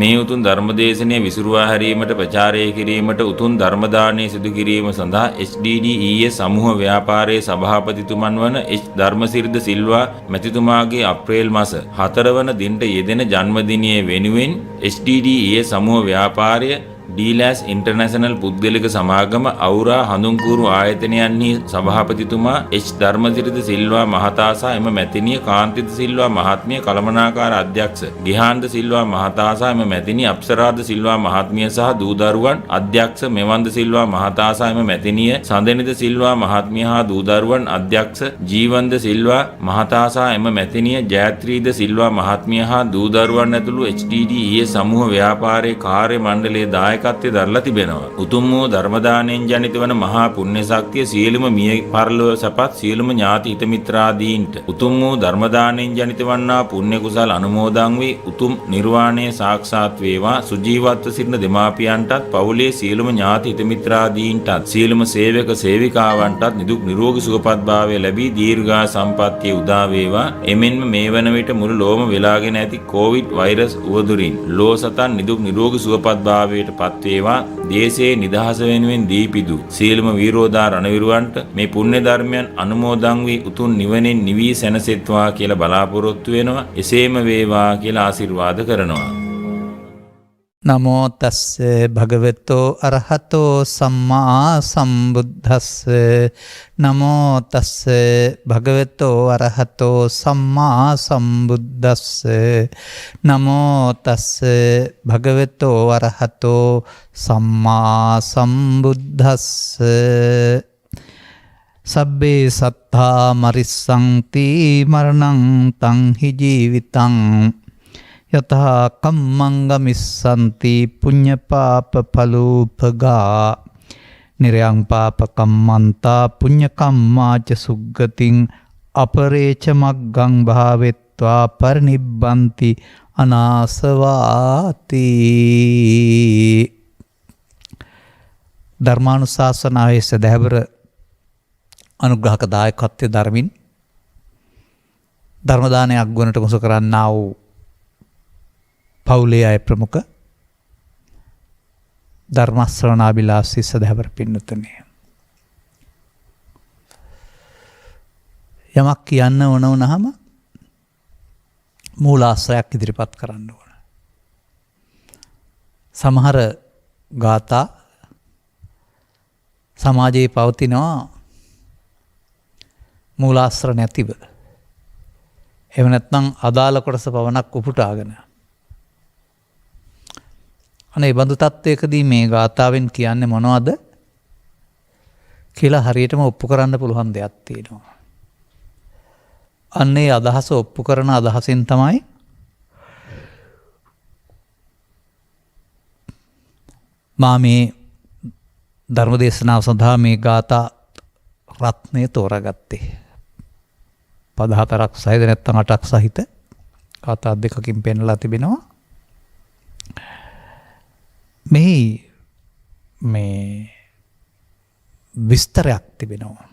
මේ උතුම් ධර්මදේශනය විසුරුවා හැරීමට ප්‍රචාරය කිරීමට උතුම් ධර්ම දානය සිදු කිරීම සඳහා HDDES සමූහ ව්‍යාපාරයේ සභාපතිතුමන් වන H ධර්මසිරිද සිල්වා මැතිතුමාගේ අප්‍රේල් මාස 4 වන දිනට යෙදෙන ජන්මදිනය වෙනුවෙන් HDDES සමූහ ව්‍යාපාරය ඩීලෑස් ඉන්ටර්නැෂනල් පුද්ගලික සමාගම අවුරා හඳුන්කూరు ආයතනයන්හි සභාපතිතුමා H ධර්මසිරිද සිල්වා මහතා සහ එම මැතිණිය කාන්තිද සිල්වා මහත්මිය කළමනාකාර අධ්‍යක්ෂ ගිහාන්ද සිල්වා මහතා සහ එම මැතිණිය අප්සරාද සිල්වා මහත්මිය සහ දූ දරුවන් අධ්‍යක්ෂ මෙවන්ද සිල්වා මහතා සහ එම මැතිණිය සඳනිද සිල්වා මහත්මිය හා දූ දරුවන් අධ්‍යක්ෂ ජීවන්ද සිල්වා මහතා සහ එම මැතිණිය ජයත්‍රීද සිල්වා මහත්මිය හා දූ දරුවන් ඇතුළු HDDES සමූහ ව්‍යාපාරයේ කාර්ය මණ්ඩලයේ දායකත්වයේ දරලා තිබෙනවා. උතුම් වූ ධර්ම දාණයෙන් ජනිත වන මහා පුණ්‍ය ශක්තිය සියලුම මිය පරලොව සපත් සියලුම ඥාති හිත මිත්‍රාදීන්ට උතුම් වූ ධර්ම දාණයෙන් ජනිත වන්නා පුණ්‍ය කුසල අනුමෝදන් වී උතුම් නිර්වාණය සාක්ෂාත් වේවා. සුජීවත්ව සිටින දෙමාපියන්ටත් පවුලේ සියලුම ඥාති හිත මිත්‍රාදීන්ටත් සියලුම සේවක සේවිකාවන්ටත් නිදුක් නිරෝගී සුවපත් භාවය ලැබී දීර්ඝා සම්පන්නිය උදා වේවා. එමෙන්ම මේ වන විට මුළු ලෝම වෙලාගෙන ඇති කොවිඩ් වෛරස් උවදුරින් ලෝ සතන් නිදුක් නිරෝගී සුවපත් භාවයට පත් වේවා. දේශයේ නිදහස වෙනුවෙන් දීපිදු සියලුම වීරෝදා රණවිරුවන්ට මේ පුණ්‍ය ධර්මයන් අනුමෝදන් වී උතුම් නිවනෙන් නිවී සැනසෙත්වා කියලා බලාපොරොත්තු වෙනවා. එසේම වේවා කියලා ආශිර්වාද කරනවා. නමෝ තස්ස භගවතෝ අරහතෝ සම්මා සම්බුද්දස්ස නමෝ තස්ස භගවතෝ අරහතෝ සම්මා සම්බුද්දස්ස නමෝ තස්ස භගවතෝ අරහතෝ සම්මා සම්බුද්දස්ස සබ්බේ සත්තා මරිස්සන්ති මරණං තං හි ජීවිතං යතහා කම්මංගමිස්සන්ති පුඤ්ඤපාප ඵලූපගා නිරයං පාප කම්මන්තා පුඤ්ඤ කම්මාච සුග්ගතින් අපරේච මග්ගං භාවෙත්වා පරිනිබ්බන්ති අනාසවාති. ධර්මානුශාසනාවේ සදහැවර අනුග්‍රහක දායකත්වයේ ධර්මින් ධර්ම දානයක් ගුණට මුසු කරන්නා වූ පවුලේ අය ප්‍රමුඛ ධර්ම ශ්‍රවණාබිලාසී සදහැවර පින්නතුනේ යමක් කියන්න ඕන වුණාම මූලාශ්‍රයක් ඉදිරිපත් කරන්න ඕන. සමහර ගාථා සමාජයේ පවතිනවා මූලාශ්‍ර නැතිව. එහෙම නැත්නම් අදාළ කොටස පවණක් උපුටාගෙන අනේ බඳු තත්වයකදී මේ ගාථාවෙන් කියන්නේ මොනවද කියලා හරියටම ඔප්පු කරන්න පුළුවන් දෙයක් තියෙනවා. අන්නේ අදහස ඔප්පු කරන අදහසින් තමයි මා මේ ධර්ම දේශනාව සඳහා මේ ගාථා රත්නය තෝරාගත්තේ. පද 4ක් සහිත නැත්නම් 8ක් සහිත ගාථා දෙකකින් පෙන්වලා තිබෙනවා. මෙහි මේ විස්තරයක් තිබෙනවා.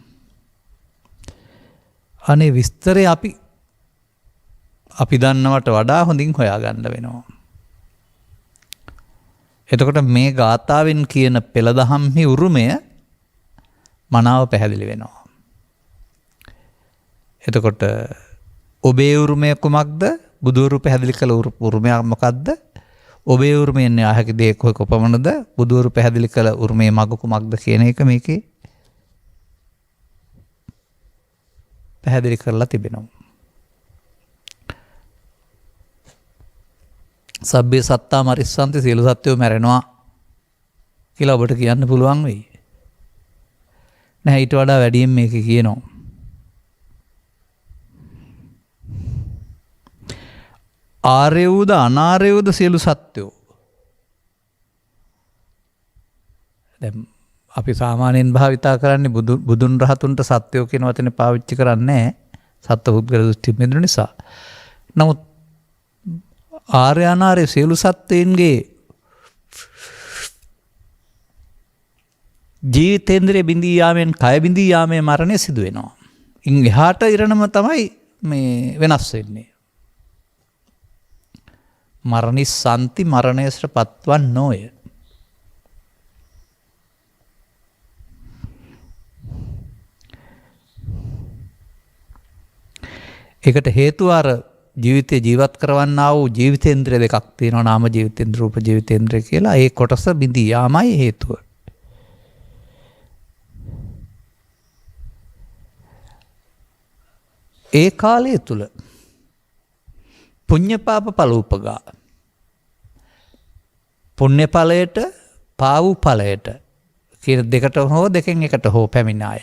අනේ විස්තරය අපි දන්නවට වඩා හොඳින් හොයාගන්න වෙනවා. එතකොට මේ ගාථාවෙන් කියන පෙළදහම්හි උරුමය මනාව පැහැදිලි වෙනවා. එතකොට ඔබේ උරුමය කුමක්ද? බුදුවරු පැහැදිලි කළ උරුමයක් මොකක්ද? ඔබේ උරුමයෙන් යාහැකි දේ කොපමණද? බුදුවරු පැහැදිලි කළ උරුමයේ මග කුමක්ද කියන එක මේකේ පැහැදිලි කරලා තිබෙනවා. සබ්බේ සත්තා මරිස්සන්ති සියලු සත්වෝ මැරෙනවා කියලා ඔබට කියන්න පුළුවන් වෙයි. නැහැ ඊට වඩා වැඩියෙන් මේක කියනවා. ආර්ය වූද අනාර්ය වූද සියලු සත්වෝ. දැන් අපි සාමාන්‍යයෙන් භාවිතා කරන්නේ බුදුන් රහතුන්ට සත්වෝ කියන වචනේ පාවිච්චි කරන්නේ සත්ව පුද්ගල දෘෂ්ටි මෙන්න නිසා. නමුත් ආර්ය අනාර්ය සියලු සත්වයන්ගේ ජීවිතේන්ද්‍රය බිඳී යාමෙන් කය බිඳී යාමේ මරණය සිදු වෙනවා. ඉන් එහාට ඉරණම තමයි මේ වෙනස් වෙන්නේ. මරණිස්සන්ති මරණයට පත්වන් නොය. ඒකට හේතුව අර ජීවිතේ ජීවත් කරවන්නා වූ ජීවිතේන්ද්‍රය දෙකක් තියෙනවා. නාම ජීවිතේන්ද්‍ර රූප ජීවිතේන්ද්‍රය කියලා. ඒ කොටස බිඳී යාමයි හේතුව. ඒ කාලය තුල පුඤ්ඤ පාප ඵල උපගා පුණ්‍ය ඵලයට පාව් ඵලයට කියන දෙකට හෝ දෙකෙන් එකට හෝ පැමිණ අය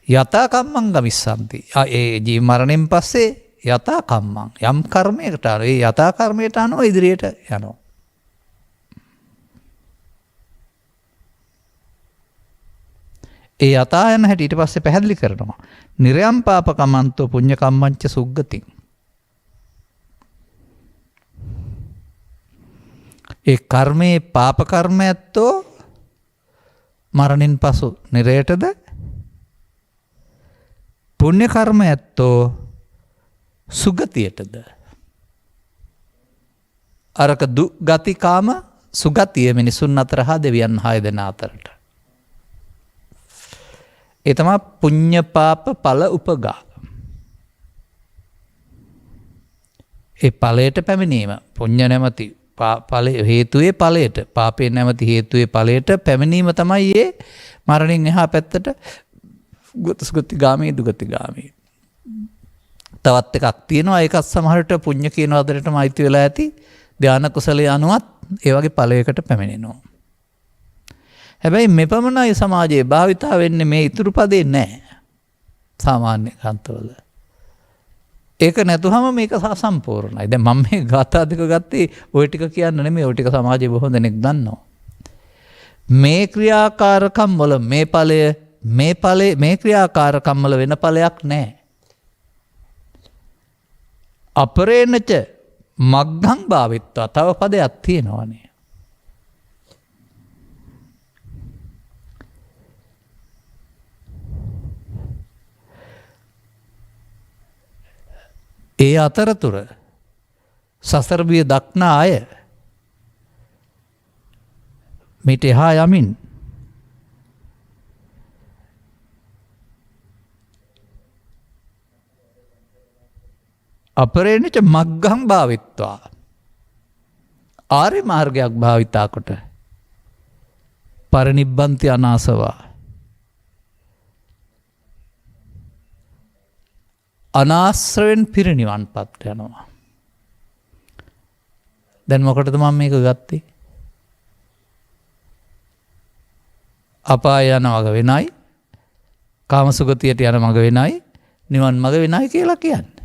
යතා කම්මං ගමිස්සන්ති. ඒ ජී මරණයෙන් පස්සේ යතා කම්මං යම් කර්මයකට ඒ යතා කර්මයට අනුව ඉදිරියට යනවා. ඒ යතා යන හැටි ඊට පස්සේ පැහැදිලි කරනවා. නිරයම් පාප කමන්තෝ පුඤ්ඤ කම්මංච සුග්ගතින්. ඒ කර්මයේ පාප කර්ම ඇත්තෝ මරණින් පසු නිරයටද, පුණ්‍ය කර්ම ඇත්තෝ සුගතියටද. අරක දුගති කාම සුගතිය මිනිසුන් අතර හා දෙවියන් 6 දෙනා අතරට. ඒ තමයි පුඤ්ඤ පාප ඵල උපගා. ඒ ඵලයට පැමිණීම පුඤ්ඤ නැමැති ඵල හේතුයේ ඵලයට, පාපේ නැමැති හේතුයේ ඵලයට පැමිණීම තමයි මේ මරණින් එහා පැත්තට සුගතිගාමී දුගතිගාමී. තවත් එකක් තියෙනවා. ඒකත් සමහරට පුඤ්ඤ කියන වදරටම අයිති වෙලා ඇති. ධාන කුසලයේ අනුවත් ඒ වගේ ඵලයකට පැමිණෙනවා. හැබැයි මෙපමණයි සමාජයේ භාවිතා වෙන්නේ, මේ ඉතුරු පදේ නැහැ සාමාන්‍ය කන්තවල. ඒක නැතුවම මේක සම්පූර්ණයි. දැන් මම මේ ගාථා දෙක ගත්තේ ওই ටික කියන්න නෙමෙයි. ওই ටික සමාජයේ බොහෝ දෙනෙක් දන්නවා. මේ ක්‍රියාකාරකම් වල මේ ක්‍රියාකාරකම් වල වෙන ඵලයක් නැහැ. අපරේණච මග්ගං භාවිත්වා තව පදයක් තියෙනවානේ. ඒ අතරතුර සසර බිය දක්නා අය මිට එහා යමින් අපරේණච මග්ගං භාවිත්වා ආර්ය මාර්ගයක් භාවිතා කොට පරිනිබ්බන්ති අනාසවා අනාශ්‍රයෙන් පිරිනිවන් පත් යනවා. දැන් මොකටද මම මේක ගත්තේ? අපාය යන මග වෙනයි, කාමසුගතියට යන මග වෙනයි, නිවන් මග වෙනයි කියලා කියන්නේ.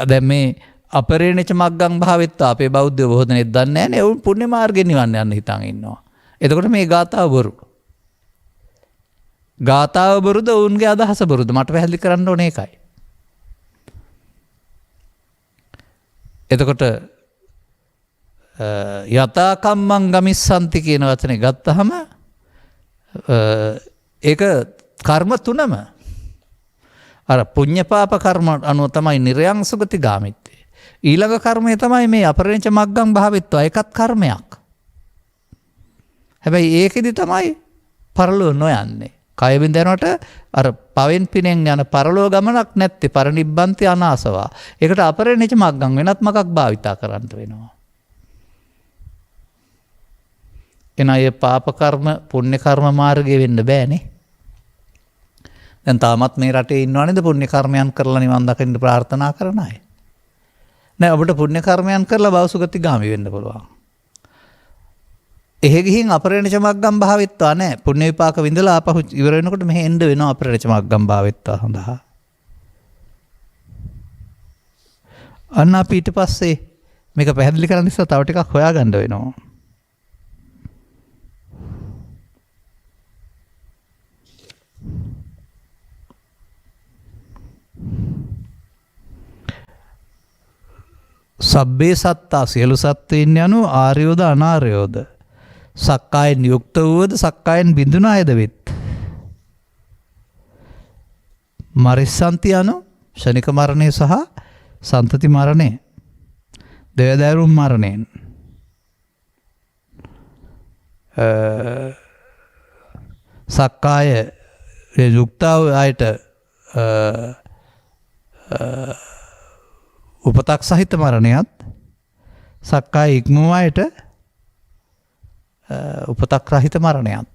දැන් මේ අපරේණච මග්ගං භාවිත්වා අපේ බෞද්ධයෝ බොහෝ දෙනෙක් දන්නේ නැහැ නේ. උන් පුණ්‍ය මාර්ගේ නිවන් යන්න හිතන් ඉන්නවා. එතකොට මේ ගාථාව බොරු. ගාථාව බොරුද ඔවුන්ගේ අදහස බොරුද? මට පැහැදිලි කරන්න ඕනේ ඒකයි. එතකොට යතා කම්මං ගමිස්සන්ති කියන වචනේ ගත්තහම ඒක කර්ම තුනම අර පුඤ්ඤ පාප කර්ම අනුව තමයි නිර්යං සුගති ගාමිත්තේ. ඊළඟ කර්මය තමයි මේ අපරේණච මග්ගං භාවිත්වා. ඒකත් කර්මයක්. හැබැයි ඒකෙදි තමයි පරලෝ නොයන්නේ. කය බින්දනට අර පවෙන් පිනෙන් යන පරලෝ ගමනක් නැත්තේ. පරිනිබ්බන්ති අනාසවා. ඒකට අපරේණච මග්ගං වෙනත් මගක් භාවිතා කරන්න වෙනවා. එනයි පාප කර්ම පුණ්‍ය කර්ම මාර්ගයේ වෙන්න බෑනේ. දැන් තාමත් මේ රටේ ඉන්නව නේද පුණ්‍ය කර්මයන් කරලා නිවන් දකින්න ප්‍රාර්ථනා කරන අය? නෑ, ඔබට පුණ්‍ය කර්මයන් කරලා භවසුගති ගාමි වෙන්න පුළුවන්. එහෙ ගිහින් අපරේණච මග්ගම් භාවිත්වා නෑ. පුණ්‍ය විපාක විඳලා ආපහු ඉවර වෙනකොට මෙහෙ එන්න වෙනවා අපරේණච මග්ගම් භාවිත්වා සඳහා. අන්න අපි ඊට පස්සේ මේක පැහැදිලි කරන්න ඉස්සෙල්ලා තව ටිකක් හොයාගන්න වෙනවා. සබ්බේ සත්තා සියලු සත්වයින් යනු ආර්යෝද අනාර්යෝද සක්කායෙන් යුක්ත වූවද සක්කායෙන් බිඳුන අයද වෙත්. මරිස්සන්ති යනු ෂණික මරණය සහ සන්තති මරණය. දෙවදෑරුම් මරණයෙන්. සක්කාය යුක්තාව අයට උපතක් සහිත මරණයත් සක්කාය ඉක්මවා අයට උපතක් රහිත මරණයත්.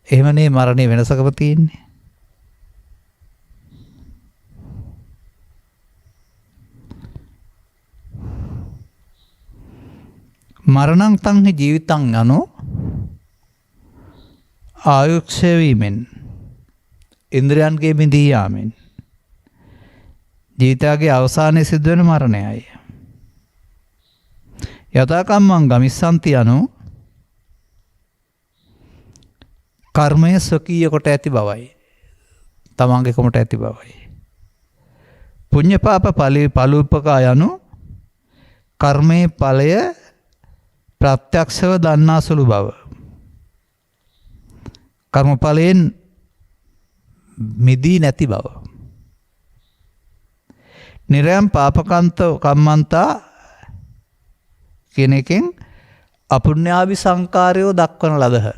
එහෙමනේ මරණය වෙනසකම තියෙන්නේ. මරණං තංහි ජීවිතං යනු ආයුක්ෂය වීමෙන් ඉන්ද්‍රයන්ගේ බිඳී යාමෙන් ජීවිතයේ අවසානයේ සිදුවෙන මරණයයි. යථාකම්මං ගමිස්සන්ති යනු කර්මය ස්වකීය කොට ඇති බවයි. තමන්ගේ කොමට ඇති බවයි. පුඤ්ඤ පාප පලූපකා යනු කර්මයේ ඵලය ප්‍රත්‍යක්ෂව දන්නාසුළු බව. කර්මඵලයෙන් මිදී නැති බව. නිරයම් පාපකන්ත කම්මන්තා කියන එකෙන් අපුණ්‍යාභි සංකාරයෝ දක්වන ලදහ.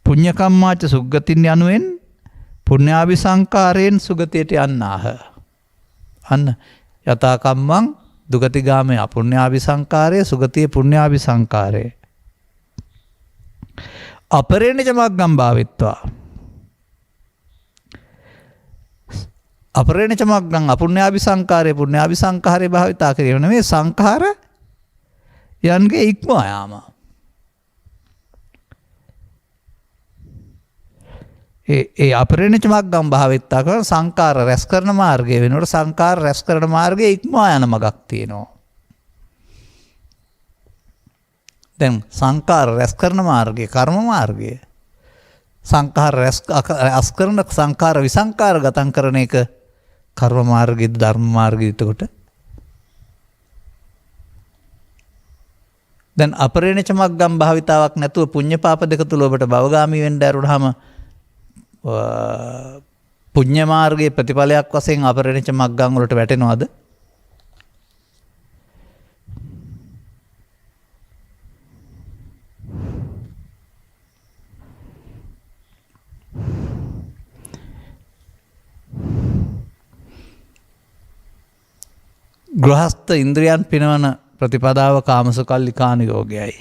පුඤ්ඤ කම්මාච සුග්ගතින් යනුවෙන් පුණ්‍යාභි සංකාරයෙන් සුගතියට යන්නාහ. අන්න යථා කම්මං දුගතිගාමී අපුණ්‍යාභි සංකාරය සුගතිය පුණ්‍යාභි සංකාරය. අපරේණච මග්ගම් භාවිත්වා. අපරේණච මග්ගම් අපුණ්‍යාභි සංකාරය පුණ්‍යාභි සංකාරය භාවිතා කිරීම නෙමෙයි සංඛාර යන්ගේ ඉක්මවා යාම. ඒ අපරේණච මග්ගම් භාවිතා කරන සංකාර රැස් කරන මාර්ගය වෙනකොට සංකාර රැස් කරන මාර්ගයේ ඉක්මවා යන මගක් තියෙනවා. දැන් සංකාර රැස් කරන මාර්ගය කර්ම මාර්ගය. සංකාර රැස් කරන සංකාර විසංකාර ගතන් කරන එක කර්ම මාර්ගයේද ධර්ම මාර්ගයේද? එතකොට දැන් අපරේණච මග්ගම් භාවිතාවක් නැතුව පුඤ්ඤ පාප දෙක තුල ඔබට භවගාමී වෙන්න ඇරුණාම පුඤ්ඤ මාර්ගයේ ප්‍රතිඵලයක් වශයෙන් අපරේණච මග්ගම් වලට වැටෙනවද? ගෘහස්ත ඉන්ද්‍රියන් පිනවන ප්‍රතිපදාව කාමසුකල්ලිකාන යෝගයයි.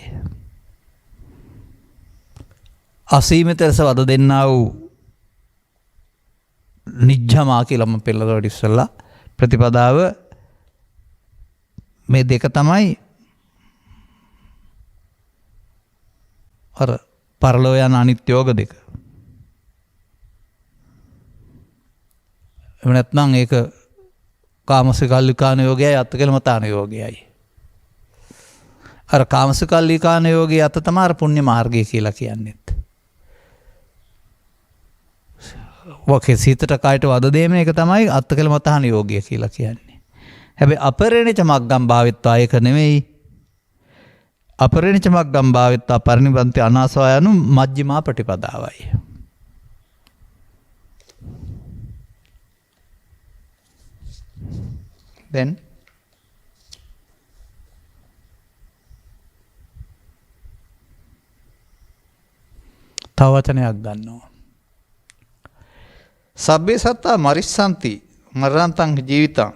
අසීමිත ලෙස වද දෙන්නා වූ නිජ්ජමා කියලා මම පෙළවලට ඉස්සෙල්ලා ප්‍රතිපදාව මේ දෙක තමයි අර පරලෝ යන අනිත්‍ය යෝග දෙක. එහෙම නැත්නම් ඒක කාමසුකල්ලිකාන යෝගයයි අත්කලමතාන යෝගයයි. අර කාමසුකල්ලිකාන යෝගයේ අත තමයි අර පුණ්‍ය මාර්ගය කියලා කියන්නේත්. වකේ සිතට කයට වද දෙීම එක තමයි අත්කලමතාන යෝගය කියලා කියන්නේ. හැබැයි අපරේණච මග්ගම් භාවිත්වා ඒක නෙමෙයි. අපරේණච මග්ගම් භාවිත්වා පරිනිබ්බන්ති අනාසවා යනු මජ්ක්‍ධිමා ප්‍රතිපදාවයි. then තව වචනයක් ගන්නවා. සබ්බේ සත්තා මරිස්සන්ති මරණං ජීවිතං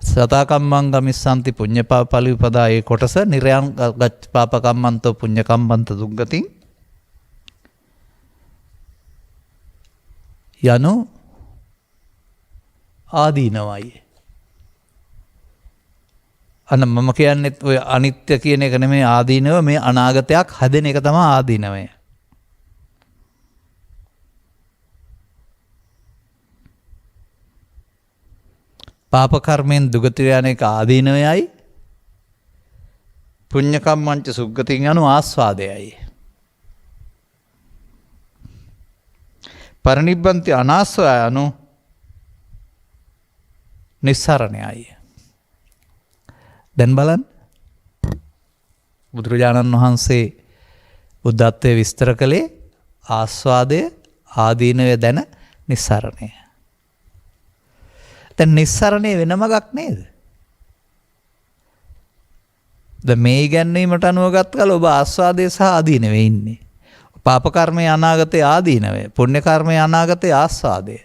සතා කම්මං ගමිස්සන්ති පුඤ්ඤ පාපලි උපදා ඒ කොටස නිරයන් ගච්ඡ පාප කම්මන්තෝ පුඤ්ඤ කම්මන්ත දුග්ගතින් යනු ආදීනවයි. අන්න මම කියන්නෙත් ඔය අනිත්‍ය කියන එක නෙමෙයි ආදීනව, මේ අනාගතයක් හදන එක තමයි ආදීනවය. පාප කර්මෙන් දුගතිය යන එක ආදීනවයයි, පුඤ්ඤ කම්මංච සුග්ගතින් යනු ආස්වාදයයි. පරිනිබ්බන්ති අනාස්වා යනු නිස්සරණයයි. දැන් බලන්න බුදුරජාණන් වහන්සේ බුද්ධත්වයේ විස්තර කළේ ආස්වාදය ආදීනවය දැන නිස්සරණය. දැන් නිස්සරණය වෙන මගක් නේද? දැන් මේ ඉගැන්වීමට අනුව ගත්තකල ඔබ ආස්වාදයේ සහ ආදීනවේ ඉන්නේ. පාප කර්මයේ අනාගතයේ ආදීනවය, පුණ්‍ය කර්මයේ අනාගතයේ ආස්වාදය.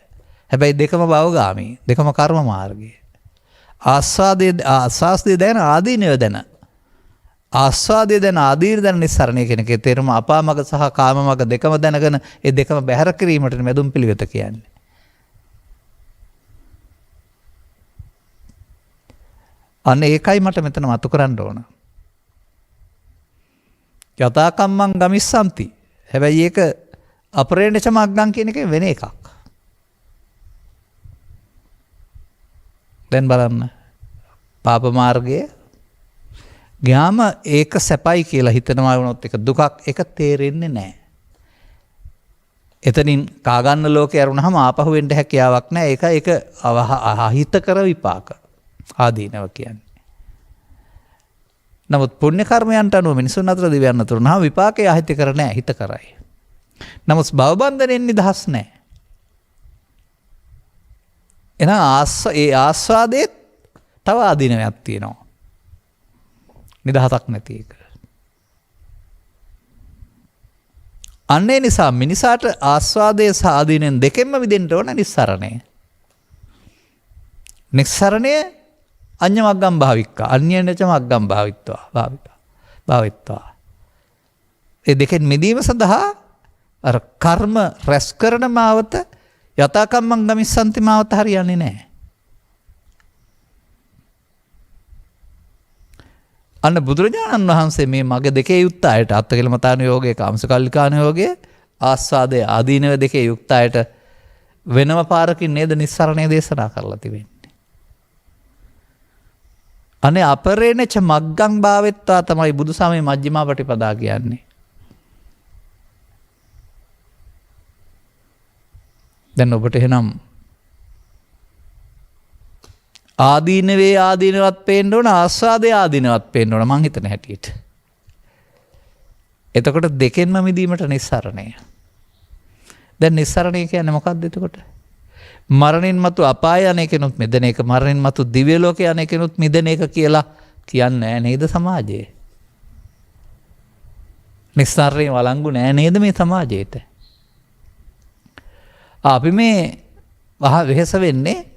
හැබැයි දෙකම භවගාමී, දෙකම කර්ම මාර්ගය. ආස්වාදයේ දැන ආදීනවය දැන. ආස්වාදයේ දැන ආදීන දැන නිස්සරණය කියන එකේ තේරුම අපාමග සහ කාමමග දෙකම දැනගෙන ඒ දෙකම බැහැර කිරීමට මෙදුම් පිළිවෙත කියන්නේ. අන්න ඒකයි මට මෙතන මතු කරන්න ඕන. යථාකම්මං ගමිස්සන්ති. හැබැයි ඒක අපරේණච මග්ගං කියන එක වෙන එකක්. දැන් බලන්න. පාප මාර්ගයේ ගියාම ඒක සැපයි කියලා හිතනවා වුණොත් ඒක දුකක්, ඒක තේරෙන්නේ නැහැ. එතනින් කාගන්න ලෝකේ අරුණාම ආපහු වෙන්න හැකියාවක් නැහැ. ඒක අහිතකර විපාක. ආදීනව කියන්නේ. නමුත් පුණ්‍ය කර්මයන්ට අනුව මිනිසුන් අතර දිවයන් අතර නම් විපාකයේ අහිතකර නැහැ, හිත කරයි. නමුත් භවබන්ධනෙන් නිදහස් නැහැ. එහෙනම් ඒ ආස්වාදයේ තව ආදීනයක් තියෙනවා. නිදහසක් නැති එක. අන්නේ නිසා මිනිසාට ආස්වාදයේ සහ ආදීනෙන් දෙකෙන්ම විදෙන්න ඕන නිස්සරණය. නිස්සරණය අඤ්ඤමග්ගම් භාවික්කා අන්‍යනච මග්ගම් භාවිත්වා. ඒ දෙකෙන් මිදීම සඳහා අර කර්ම රැස් කරන මාවත යථාකම්මං ගමිස්සන්ති මාවත හරියන්නේ නැහැ. අන්න බුදුරජාණන් වහන්සේ මේ මග දෙකේ යුක්ත අයට අත්තිකිලමතාන යෝගයේ කාමසුකල්ලිකාන යෝගයේ ආස්වාදයේ ආදීනව දෙකේ යුක්ත අයට වෙනම පාරකින් නේද නිස්සරණය දේශනා කරලා තිබෙන්නේ. අනේ අපරේණච මග්ගං භාවෙත්වා තමයි බුදුසමයේ මජ්ක්‍ධිමා පටිපදා කියන්නේ. දැන් ඔබට එහෙනම් ආදීනවේ ආදීනවත් පේන්න ඕන, ආස්වාදයේ ආදීනවත් පේන්න ඕන මං හිතන හැටියට. එතකොට දෙකෙන්ම මිදීමට නිස්සරණය. දැන් නිස්සරණය කියන්නේ මොකක්ද එතකොට? මරණින් මතු අපාය යන කෙනුත් මිදෙන එක, මරණින් මතු දිව්‍ය ලෝකේ යන කෙනුත් මිදෙන එක කියලා කියන්නේ නේද සමාජයේ? නිස්සාරණේ වළංගු නෑ නේද මේ සමාජයේට? අපි මේ වෙහෙස වෙන්නේ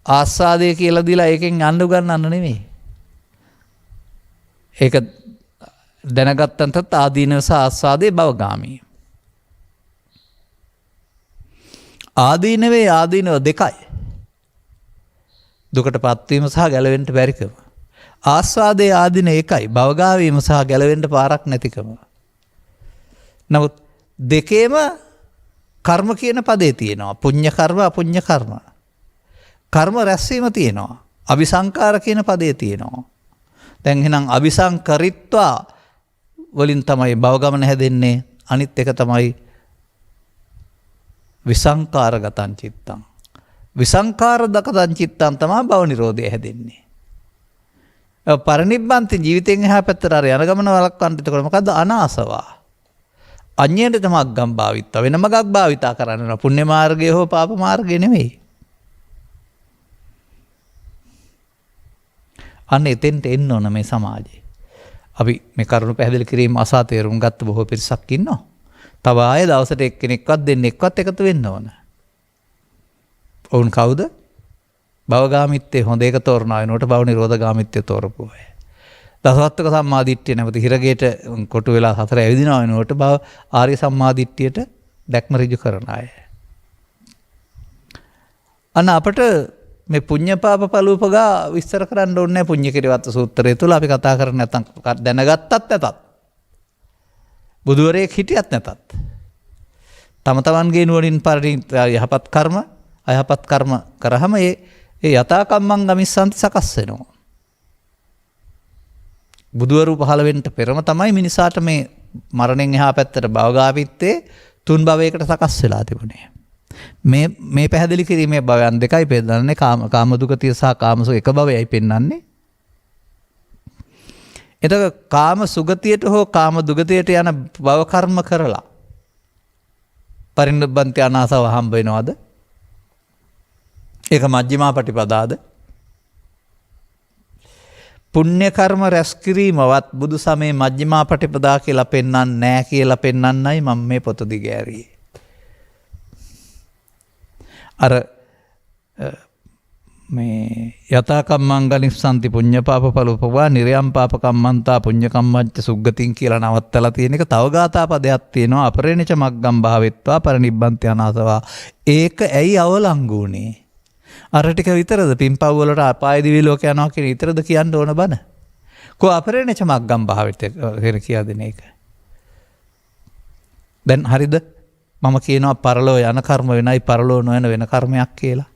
ආස්වාදය කියලා දීලා ඒකෙන් යන්න ගන්නන්න නෙමෙයි. ඒක දැනගත්තන්ටත් ආදීනව සහ ආස්වාදයේ භවගාමී. ආදීනවේ ආදීනව දෙකයි. දුකට පත්වීම සහ ගැලවෙන්න බැරිකම. ආස්වාදයේ ආදීන එකයි, භවගාමීම සහ ගැලවෙන්න පාරක් නැතිකම. නමුත් දෙකේම කර්ම කියන පදේ තියෙනවා. පුඤ්ඤ කර්ම, අපුඤ්ඤ කර්ම. කර්ම රැස්වීම තියෙනවා. අபிසංකාර කියන පදේ තියෙනවා. දැන් එහෙනම් අபிසංකරිත්වා වලින් තමයි භවගමන හැදෙන්නේ. අනිත් එක තමයි විසංකාරගතං චිත්තං. විසංකාරගතං චිත්තං තමයි භව නිරෝධය හැදෙන්නේ. පරිනිබ්බන්ති ජීවිතෙන් එහා පැත්තට අර යන ගමන වළක්වන්න. එතකොට මොකද්ද? අනාසවා. අඤ්ඤයට තමග්ගම් භාවිත්වා. වෙන මගක් භාවිතා කරන්න ඕන. පුණ්‍ය මාර්ගය හෝ පාප මාර්ගය නෙවෙයි. අන්න එතෙන්ට එන්න ඕන මේ සමාජයේ. අපි මේ කරුණු පැහැදිලි කිරීම අසා තේරුම් ගත්ත බොහෝ පිරිසක් ඉන්නවා. තව ආයේ දවසට එක්කෙනෙක්වත් දෙන්නෙක්වත් එකතු වෙන්න ඕන. ඔවුන් කවුද? භවගාමිත්වයේ හොඳ එක තෝරනවා වෙනකොට භව නිරෝධගාමිත්වය තෝරපු අය. දසවත්තක සම්මාදිට්ඨිය නැවත හිරගේට කොටු වෙලා හතර ඇවිදිනවා වෙනකොට භව ආර්ය සම්මාදිට්ඨියට දැක්ම ඍජු කරන අය. අන්න අපට මේ පුඤ්ඤ පාප පළූපගා විස්තර කරන්න ඕනේ නැහැ. පුඤ්ඤ කිරිවත්ත සූත්‍රය තුල අපි කතා කරන්නේ නැත්නම් දැනගත්තත් නැතත් බුදුවරයෙක් හිටියත් නැතත් තම තමන්ගේ නුවණින් පරිදි යහපත් කර්ම අයහපත් කර්ම කරාම ඒ යථාකම්මං ගමිස්සන්ති සකස් වෙනවා. බුදුවරු පහළ වෙන්න පෙරම තමයි මිනිසාට මේ මරණයෙන් එහා පැත්තට භවගාමිත්තේ තුන් භවයකට සකස් වෙලා තිබුණේ. මේ පැහැදිලි කිරීමේ භවයන් දෙකයි පෙන්නන්නේ. කාම දුගතිය සහ කාමසු එක භවයයි පෙන්නන්නේ. එතකොට කාම සුගතියට හෝ කාම දුගතියට යන භව කර්ම කරලා පරිනිබ්බන්ති අනාසව හම්බ වෙනවද? ඒක මජ්ක්‍ධිමා පටිපදාද? පුණ්‍ය කර්ම රැස් කිරීමවත් බුදු සමයේ මජ්ක්‍ධිමා පටිපදා කියලා පෙන්වන්නේ නැහැ කියලා පෙන්වන්නයි මම මේ පොත දිගෑරියේ. අර මේ යතා කම්මං ගනිස්සන්ති පුඤ්ඤ පාප පලෝපවා නිරයම් පාප කම්මන්තා පුඤ්ඤ කම්මච්ච සුග්ගතින් කියලා නවත්තලා තියෙන එක තව ගාථා පදයක් තියෙනවා අපරේණච මග්ගම් භාවෙත්වා පරිනිබ්බන්ති අනාසවා. ඒක ඇයි අවලංගු වුනේ? අර ටික විතරද පින්පව් වලට අපාය දිවි ලෝක යනවා කියන විතරද කියන්න ඕන බන? කො අපරේණච මග්ගම් භාවෙත් කියන කියා දෙන එක. දැන් හරිද? මම කියනවා පරලෝ යන කර්ම වෙනයි පරලෝ නොයන වෙන කර්මයක් කියලා.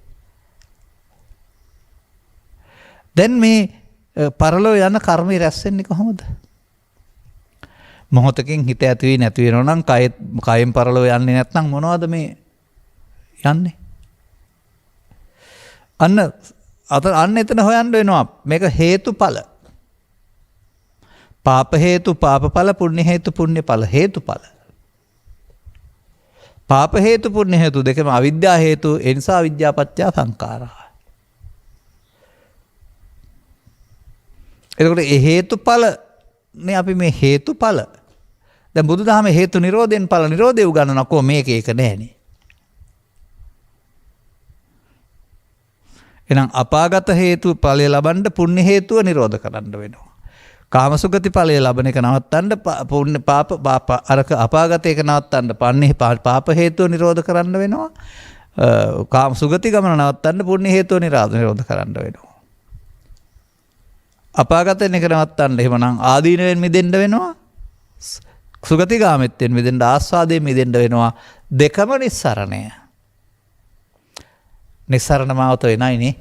දැන් මේ පරලෝ යන කර්මය රැස් වෙන්නේ කොහොමද? මොහොතකින් හිත ඇති වී නැති වෙනවා නම් කයෙන් පරලෝ යන්නේ නැත්නම් මොනවද මේ යන්නේ? අන්න එතන හොයන්න වෙනවා. මේක හේතුඵල. පාප හේතු පාපඵල, පුණ්‍ය හේතු පුණ්‍යඵල. හේතුඵල. පාප හේතු පුණ්‍ය හේතු දෙකම අවිද්‍යා හේතු. ඒ නිසා අවිද්‍යා පත්‍ය සංඛාරා. එතකොට ඒ හේතුඵල නේ අපි මේ හේතුඵල. දැන් බුදුදහමේ හේතු නිරෝධයෙන් ඵල නිරෝධය උගන්වනකෝ මේක ඒක නෑනේ. එහෙනම් අපාගත හේතු ඵලය ලබන්න පුණ්‍ය හේතුව නිරෝධ කරන්න වෙනවා. කාමසුගති ඵලය ලබන එක නවත්තන්න පුණ්‍ය පාප අරක අපාගත එක නවත්තන්න පන්නේ පාප හේතුව නිරෝධ කරන්න වෙනවා. කාමසුගති ගමන නවත්තන්න පුණ්‍ය හේතුව නිරෝධ කරන්න වෙනවා. අපාගතෙන් එක නවත්තන්න එහෙමනම් ආදීනවෙන් මිදෙන්න වෙනවා. සුගතිගාමීත්වයෙන් මිදෙන්න ආස්වාදයෙන් මිදෙන්න වෙනවා. දෙකම නිස්සරණය. නිස්සරණ මාවත වෙනයි නේ.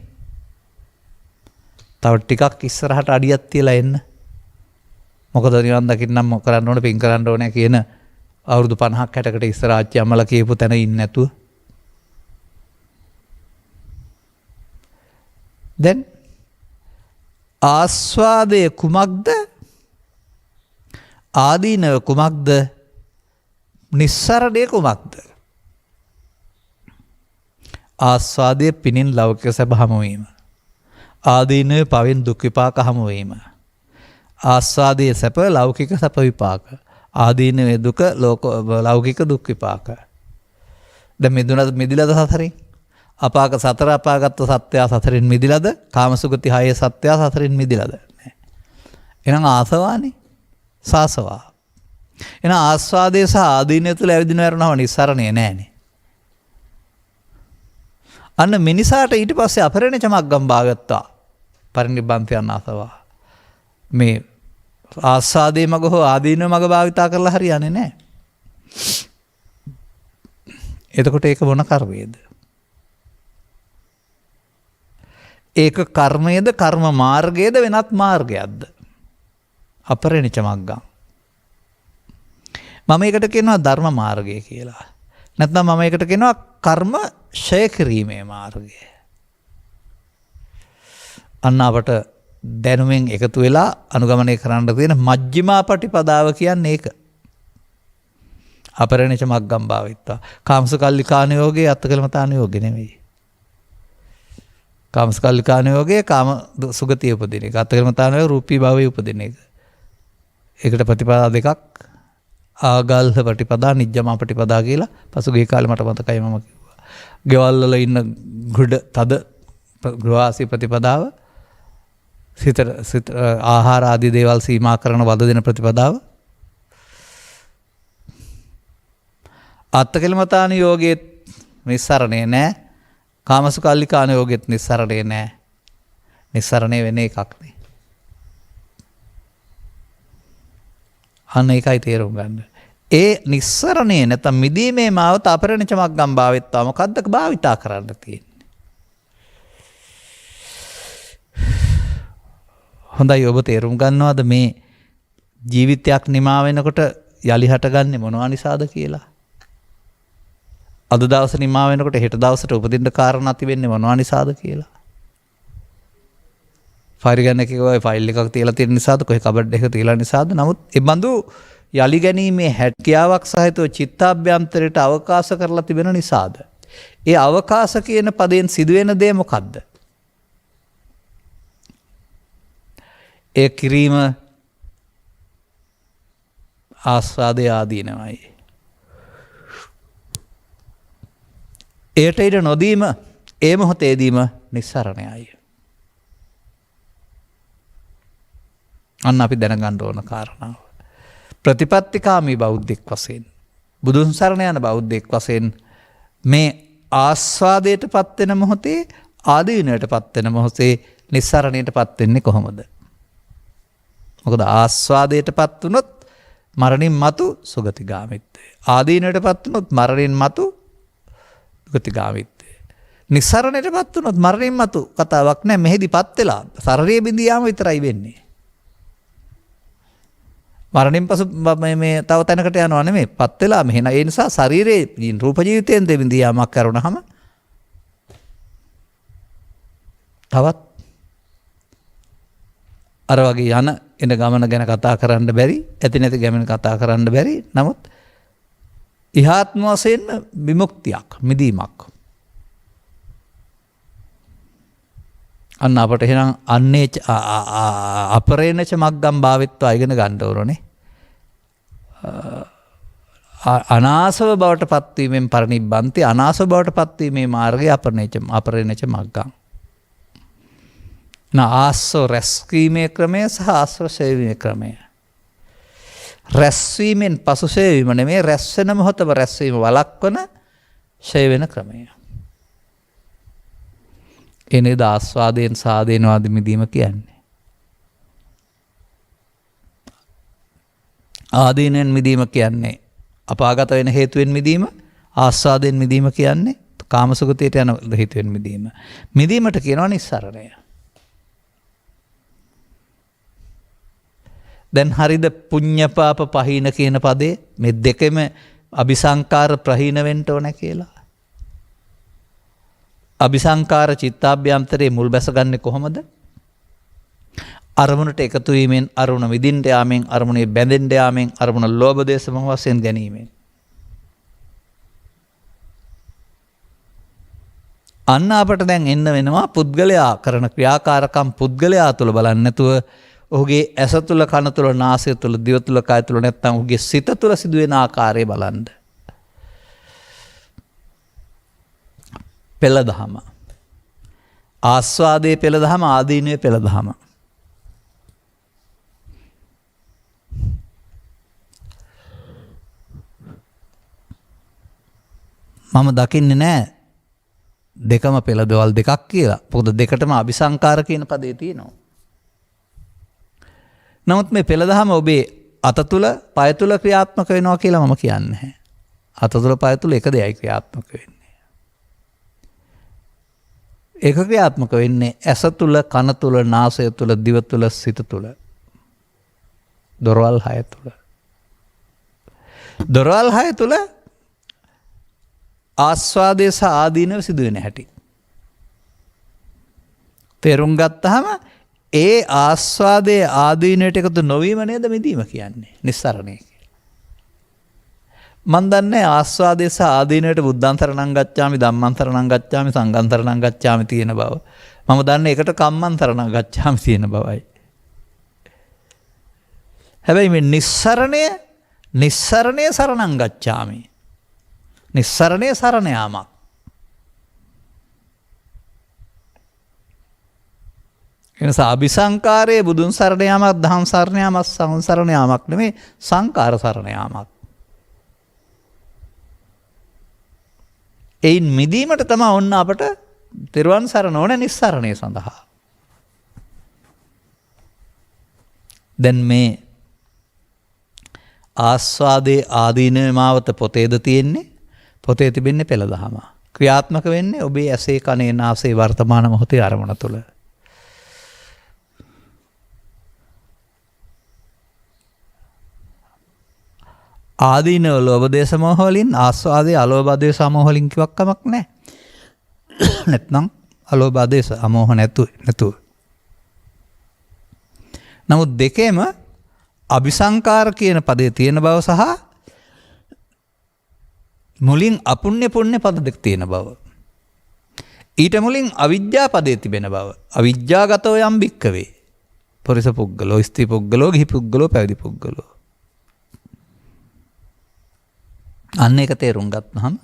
තව ටිකක් ඉස්සරහට අඩියක් තියලා එන්න. මොකද නිවන් දකින්නම් මොක කරන්න ඕනේ පින් කරන්න ඕනේ කියන අවුරුදු 50ක් 60කට ඉස්සර ආච්චි අම්මලා කියපු තැන ඉන්නේ නැතුව. දැන් ආස්වාදය කුමක්ද? ආදීනව කුමක්ද? නිස්සරණය කුමක්ද? ආස්වාදය පිනින් ලෞකික සැප හමුවීම. ආදීනව පවෙන් දුක් විපාක හමුවීම. ආස්වාදයේ සැප ලෞකික සැප විපාක. ආදීනවේ දුක ලෞකික දුක් විපාක. දැන් මිදිලාද සතරින්? අපාක සතර අපාගත සත්‍යය සතරින් මිදිලාද? කාමසුගති හයේ සත්‍යය සතරින් මිදිලාද? නැහැ. එහෙනම් ආසවානේ. සාසවා. එහෙනම් ආස්වාදයේ සහ ආදීනය තුළ ඇවිදින වරනව නිස්සරණේ නැහනේ. අන්න මිනිසාට ඊට පස්සේ අපරේණ චමග්ගම් භාගත්තා පරිනිබ්බන්ති අනාසවා. මේ ආස්වාදයේ මග හෝ ආදීනව මග භාවිතා කරලා හරියන්නේ නැහැ. එතකොට ඒක මොන කර්මයේද? ඒක කර්මයේද කර්ම මාර්ගයේද වෙනත් මාර්ගයක්ද? අපරේණිච මග්ගම්. මම ඒකට කියනවා ධර්ම මාර්ගය කියලා. නැත්නම් මම ඒකට කියනවා කර්ම ක්ෂය කිරීමේ මාර්ගය. අන්න අපට දැනුමෙන් එකතු වෙලා අනුගමනය කරන්න තියෙන මජ්ක්‍ධිමා පටිපදාව කියන්නේ ඒක. අපරේණිච මග්ගම් භාවිත්වා. කාමසුකල්ලිකාන යෝගේ අත්තකලමතාන යෝගේ නෙමෙයි. කාමසුකල්ලිකාන යෝගේ කාම සුගතිය උපදින එක. අත්තකලමතාන යෝගේ රූපී භවයේ උපදින එක. ඒකට ප්‍රතිපදා දෙකක් ආගල්හ පටිපදා නිජ්ජමා පටිපදා කියලා පසුගිය කාලේ මට මතකයි මම කිව්වා. ගෙවල් වල ඉන්න ගෘඩ තද ගෘහවාසී ප්‍රතිපදාව සිත ආහාර ආදී දේවල් සීමා කරන වද දෙන ප්‍රතිපදාව. අත්තකලමතාන යෝගයේ නිස්සරණේ නැහැ. කාමසුකල්ලිකාන යෝගෙත් නිස්සරණේ නැහැ. නිස්සරණේ වෙන එකක් නේ. අන්න ඒකයි තේරුම් ගන්න. ඒ නිස්සරණේ නැත්නම් මිදීමේ මාවත අපරේණිච මග්ගම් භාවිත්වා මොකද්ද භාවිතා කරන්න තියෙන්නේ? හොඳයි ඔබ තේරුම් ගන්නවද මේ ජීවිතයක් නිමා වෙනකොට යලි හටගන්නේ මොනවා නිසාද කියලා? අද දවසේ නිමා වෙනකොට හෙට දවසට උපදින්න කාරණා තිබෙන්නේ මොනවා නිසාද කියලා? ෆයිල් ගන්න එකේ ඔය ෆයිල් එකක් තියලා තියෙන නිසාද කොහේ කබඩ් එකක තියලා නිසාද නමුත් ඒ බඳු යලි ගැනීමේ හැකියාවක් සහිතව චිත්තාභ්‍යන්තරයට අවකාශ කරලා තිබෙන නිසාද ඒ අවකාශ කියන පදයෙන් සිදුවෙන දේ මොකද්ද ඒ කිරීම ආස්වාදයේ ආදීනවයි එයට ඉඩ නොදීම ඒ මොහොතේදීම නිස්සරණයයි අන්න අපි දැනගන්න ඕන කාරණාව. ප්‍රතිපත්තිකාමී බෞද්ධෙක් වශයෙන් බුදුන් සරණ යන බෞද්ධෙක් වශයෙන් මේ ආස්වාදයට පත්වෙන මොහොතේ ආදීනයට පත්වෙන මොහොතේ නිස්සරණයට පත්වෙන්නේ කොහොමද? මොකද ආස්වාදයට පත් වුණොත් මරණින් මතු සුගතිගාමීත්වය. ආදීනයට පත් වුණොත් මරණින් මතු දුගතිගාමීත්වය. නිස්සරණයට පත් වුණොත් මරණින් මතු කතාවක් නැහැ. මෙහෙදි පත් වෙලා සරණේ බිඳියාම විතරයි වෙන්නේ. මරණින් පසු මේ තව තැනකට යනවා නෙමෙයි පත් වෙලා මෙහෙන ඒ නිසා ශරීරයේ රූප ජීවිතයෙන් දෙවිඳ යාමක් කරුණාම තවත් අර වගේ යන එන ගමන ගැන කතා කරන්න බැරි ඇති නැති ගමන කතා කරන්න බැරි නමුත් ඉහාත්ම වශයෙන් විමුක්තියක් මිදීමක් අන්න අපට එහෙනම් අන්නේ අපරේණච මග්ගම් භාවිත්වා ඉගෙන ගන්න ඕනේ. අනාසව බවට පත්වීමෙන් පරිනිබ්බන්ති අනාසව බවට පත්වීමේ මාර්ගය අපරේණච මග්ගම්. ආස්ව රැස්වීමේ ක්‍රමය සහ ආස්ව සේවීමේ ක්‍රමය. රැස්වීමෙන් පසු සේවීම නෙමෙයි රැස් වෙන මොහොතම රැස්වීම වළක්වන ෂය වෙන ක්‍රමය. එනේද ආස්වාදයෙන් සාදේනවාද මිදීම කියන්නේ. ආදීනෙන් මිදීම කියන්නේ අපාගත වෙන හේතුවෙන් මිදීම ආස්වාදයෙන් මිදීම කියන්නේ කාමසුගතියට යන හේතුවෙන් මිදීම. මිදීමට කියනවා නිස්සරණය. දැන් හරිද පුඤ්ඤපාප පහින කියන පදේ මේ දෙකෙම අபிසංකාර ප්‍රහීන වෙන්න ඕන කියලා. අபிසංකාර චිත්තාභ්‍යන්තරයේ මුල් බැසගන්නේ කොහොමද? අරමුණට එකතු වීමෙන් අරමුණ විදින්න යාමෙන් අරමුණේ බැඳෙන්න යාමෙන් අරමුණ ලෝභ දේශ මොහ වශයෙන් ගැනීමෙන්. අන්න අපට දැන් එන්න වෙනවා පුද්ගලයා කරන ක්‍රියාකාරකම් පුද්ගලයා තුළ බලන්නේ නැතුව ඔහුගේ ඇස තුළ කන තුළ නාසය තුළ දිව තුළ කය තුළ නැත්නම් ඔහුගේ සිත තුළ සිදුවෙන ආකාරය බලන්න. පෙළදහම ආස්වාදයේ පෙළදහම ආදීනවේ පෙළදහම මම දකින්නේ නැහැ දෙකම පෙළදවල් දෙකක් කියලා. මොකද දෙකටම අபிසංකාර කියන පදේ තියෙනවා. නමුත් මේ පෙළදහම ඔබේ අත තුළ පය තුළ ක්‍රියාත්මක වෙනවා කියලා මම කියන්නේ නැහැ. අත තුළ පය තුළ එක දෙයයි ක්‍රියාත්මක වෙන්නේ. ඒක ක්‍රියාත්මක වෙන්නේ ඇස තුළ කන තුළ නාසය තුළ දිව තුළ සිත තුළ දොරවල් 6 තුළ. දොරවල් 6 තුළ ආස්වාදයේ සහ ආදීනව සිදුවෙන හැටි තේරුම් ගත්තාම ඒ ආස්වාදයේ ආදීනයට එකතු නොවීම නේද මිදීම කියන්නේ නිස්සරණය කියලා. මන් දන්නේ ආස්වාදයේ සහ ආදීනයට බුද්ධං සරණං ගච්ඡාමි ධම්මං සරණං ගච්ඡාමි සංඝං සරණං ගච්ඡාමි තියෙන බව. මම දන්නේ ඒකට කම්මං සරණං ගච්ඡාමි තියෙන බවයි. හැබැයි මේ නිස්සරණය සරණං ගච්ඡාමි. නිස්සරණය සරණ යාමක්. එනිසා අபிසංකාරයේ බුදුන් සරණ යාමක් දහම් සරණ යාමක් සංසරණ යාමක් නෙමෙයි සංකාර සරණ යාමක්. එයින් මිදීමට තමයි ඔන්න අපට තෙරුවන් සරණ ඕන නිස්සරණය සඳහා. දැන් මේ ආස්වාදයේ ආදීනවේ මාවත පොතේද තියෙන්නේ? පොතේ තිබෙන්නේ පෙළදහම. ක්‍රියාත්මක වෙන්නේ ඔබේ ඇසේ කනේ නාසයේ වර්තමාන මොහොතේ අරමුණ තුළ. ආදීනව ලෝභ දේශ මොහ වලින් ආස්වාදයේ අලෝභ දේශ අමෝහ වලින් කිවක් කමක් නැහැ. නැත්නම් අලෝභ දේශ අමෝහ නැතුව නමුත් දෙකේම අபிසංකාර කියන පදේ තියෙන බව සහ මුලින් අපුණ්‍ය පුණ්‍ය පද දෙක තියෙන බව. ඊට මුලින් අවිජ්ජා පදේ තිබෙන බව. අවිජ්ජාගතෝ යම් භික්කවේ. පුරිස පුද්ගලෝ, ස්ත්‍රී පුද්ගලෝ, ගිහි පුද්ගලෝ, පැවිදි පුද්ගලෝ. අන්න ඒක තේරුම් ගත්තහම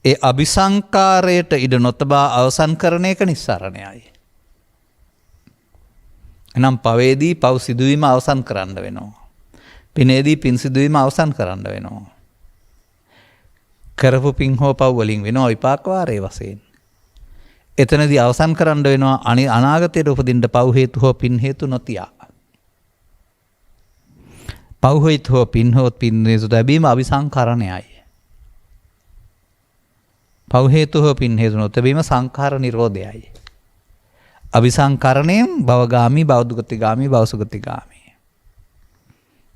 ඒ අபிසංකාරයට ඉඩ නොතබා අවසන් කරන එක නිස්සරණයයි. එනම් පවේදී පව් සිදුවීම අවසන් කරන්න වෙනවා. පිනේදී පින් සිදුවීම අවසන් කරන්න වෙනවා. කරපු පින් හෝ පව් වලින් වෙනවා විපාක වාරයේ වශයෙන්. එතනදී අවසන් කරන්න වෙනවා අනාගතයට උපදින්න පව් හේතු හෝ පින් හේතු නොතියා. පව් හේතු හෝ පින් හෝ පින් හේතු ලැබීම අபிසංකරණයයි. පව් හේතු හෝ පින් හේතු නොතැබීම සංඛාර නිරෝධයයි. අபிසංකරණයෙන් භවගාමී, භවදුගතිගාමී, භවසුගතිගාමී.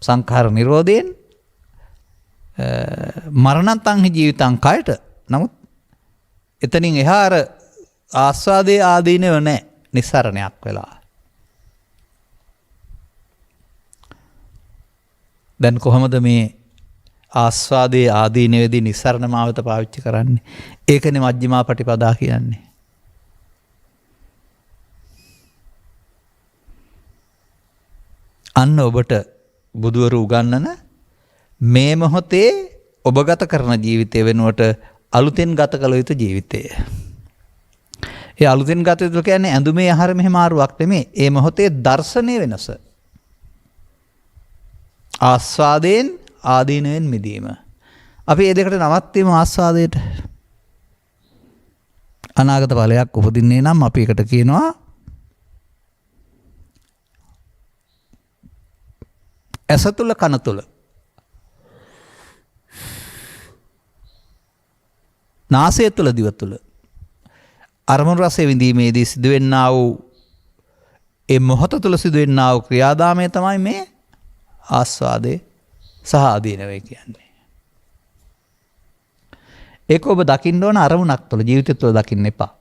සංඛාර නිරෝධයෙන් මරණතං ජීවිතං කයට. නමුත් එතනින් එහා අර ආස්වාදයේ ආදීනව නැහැ, නිස්සරණයක් වෙලා. දැන් කොහොමද මේ ආස්වාදයේ ආදීනවේදී නිස්සරණ මාවත පාවිච්චි කරන්නේ? ඒකනේ මජ්ක්‍ධිමා පටිපදා කියන්නේ. අන්න ඔබට බුදුවරු උගන්වන මේ මොහොතේ ඔබ ගත කරන ජීවිතය වෙනුවට අලුතෙන් ගත කළ යුතු ජීවිතය. ඒ අලුතෙන් ගත යුතු කියන්නේ ඇඳුමේ ආහාර මෙහෙම මාරුවක් නෙමෙයි. ඒ මොහොතේ දර්ශනීය වෙනස. ආස්වාදයෙන් ආදීනයෙන් මිදීම. අපි මේ දෙකට නවත්වීම ආස්වාදයට. අනාගත ඵලයක් උපදින්නේ නම් අපි එකට කියනවා ඇස තුල කන තුල නාසය තුල දිව තුල අරමුණු රසය විඳීමේදී සිදුවෙන්නා වූ ඒ මොහොත තුල සිදුවෙන්නා වූ ක්‍රියාදාමය තමයි මේ ආස්වාදේ සහ ආදීනවේ කියන්නේ. ඒක ඔබ දකින්න ඕන අරමුණක් තුළ, ජීවිතය තුළ දකින්න එපා.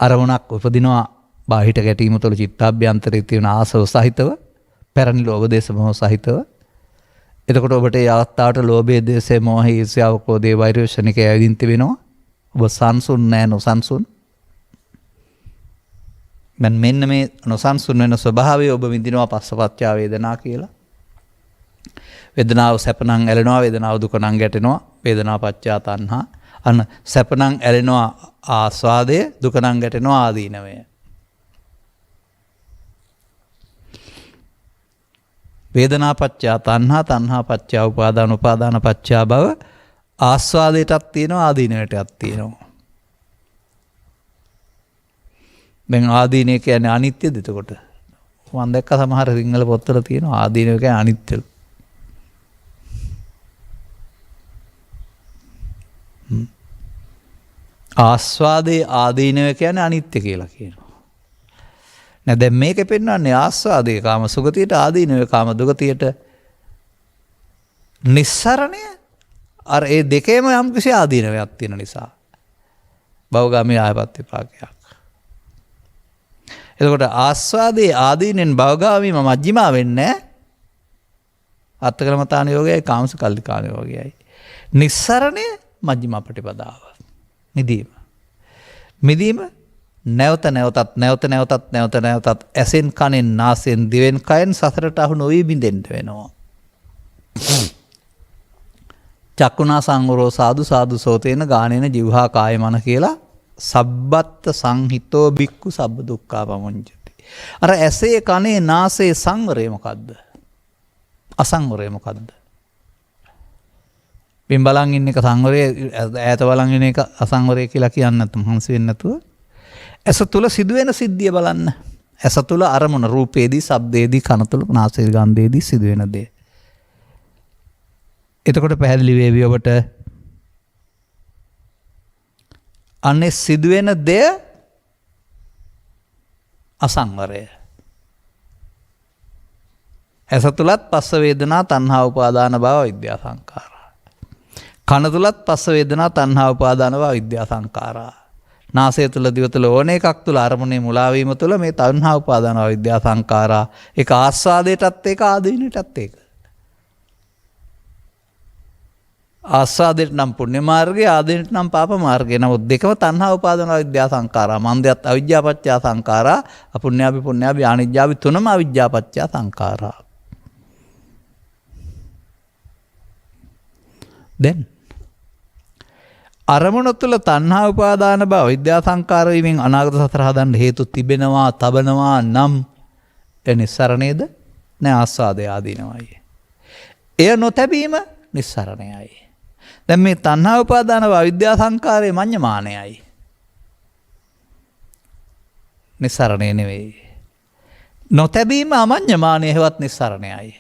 අරමුණක් උපදිනවා බාහිර ගැටීම තුළ චිත්තාභ්‍යන්තරයේ තියෙන ආසව සහිතව, පැරණි ලෝභ දේශ මොහ සහිතව. එතකොට ඔබට ඒ අවස්ථාවට ලෝභය, දේශය, මොහය, ඊර්ෂ්‍යාව, ක්‍රෝධය, වෛරය, ශනිකය ඇවිදින් තිබෙනවා. ඔබ සංසුන් නැහැ, නොසන්සුන්. මෙන්න මේ නොසන්සුන් වෙන ස්වභාවය ඔබ විඳිනවා පස්සපච්චා වේදනා කියලා. වේදනාව සැප නම් ඇලෙනවා, වේදනාව දුක නම් ගැටෙනවා. වේදනා පච්චා තණ්හා. අන්න සැප නම් ඇලෙනවා ආස්වාදය, දුක නම් ගැටෙනවා ආදීනවය. වේදනා පච්චා තණ්හා, තණ්හා පච්චා උපාදාන, උපාදාන පච්චා භව. ආස්වාදයටත් තියෙනවා, ආදීනවයටත් තියෙනවා. දැන් ආදීනය කියන්නේ අනිත්‍යද? එතකොට මම දැක්ක සමහර සිංහල පොත්වල තියෙනවා ආදීනව කියන්නේ අනිත්‍යලු. ආස්වාදයේ ආදීනව කියන්නේ අනිත්‍ය කියලා කියනවා. නෑ දැන් මේක පෙන්වන්නේ ආස්වාදයේ කාම සුගතියට, ආදීනවේ කාම දුගතියට. නිස්සරණය අර ඒ දෙකේම යම් කිසි ආදීනවයක් තියෙන නිසා භවගාමී ආයපත් විපාකයක්. එතකොට ආස්වාදයේ ආදීනෙන් භවගාමීම මජ්ක්‍ධිමා වෙන්නේ අත්තකලමතාන යෝගයයි, කාමසුකල්ලිකාන යෝගයයි. නිස්සරණය මජ්ක්‍ධිමා ප්‍රතිපදාව. මිදීම. මිදීම නැවත නැවතත් ඇසෙන්, කනෙන්, නාසයෙන්, දිවෙන්, කයෙන් සසරට අහු නොවී බිඳෙන්න වෙනවා. චක්කුණා සංවරෝ සාදු සාදු සෝතේන ගානේන ජීවහා කාය මන කියලා සබ්බත්ත සංහිතෝ බික්කු සබ්බ දුක්ඛා පමුංචති. අර ඇසේ, කනේ, නාසයේ සංවරය මොකද්ද? අසංවරය මොකද්ද? බිම් බලන් ඉන්න එක සංවරය, ඈත බලන් ඉන්න එක අසංවරය කියලා කියන්න නැත්නම් හංස වෙන්නේ නැතුව ඇස තුල සිදුවෙන සිද්ධිය බලන්න. ඇස තුල අරමුණ රූපේදී, ශබ්දේදී, කන තුල නාසයේ ගන්ධේදී සිදුවෙන දේ. එතකොට පැහැදිලි වේවි ඔබට අනේ සිදුවෙන දේ අසංවරය. ඇස තුලත් පස්ස වේදනා, තණ්හා, උපාදාන භව, විද්‍යා සංඛාරා. කන තුලත් පස්ස වේදනා, තණ්හා, උපාදාන භව, විද්‍යා සංඛාරා. නාසය තුළ දිව තුළ ඕන එකක් තුළ අරමුණේ මුලාවීම තුළ මේ තණ්හා උපාදාන අවිද්‍යා සංඛාරා ඒක ආස්වාදයටත් ඒක ආදීනටත් ඒක. ආස්වාදයට නම් පුණ්‍ය මාර්ගය ආදීනට නම් පාප මාර්ගය. නමුත් දෙකම තණ්හා උපාදාන අවිද්‍යා සංඛාරා. මන්දයත් අවිජ්ජාපච්චය සංඛාරා. අපුඤ්ඤාභි පුඤ්ඤාභි ආනිජ්ජාභි තුනම අවිජ්ජාපච්චය සංඛාරා. දැන් අරමුණ තුළ තණ්හා උපාදාන බව අවිද්‍යා සංඛාර වීමෙන් අනාගත සතර හදන්න හේතු තිබෙනවා තබනවා නම් ඒ නිස්සරණේද නැ ආස්වාදය ආදීනවයි. එය නොතැබීම නිස්සරණයයි. දැන් මේ තණ්හා උපාදාන බව අවිද්‍යා සංඛාරයේ මඤ්ඤමානයයි. නිස්සරණේ නෙවෙයි. නොතැබීම අමඤ්ඤමානය හේවත් නිස්සරණයයි.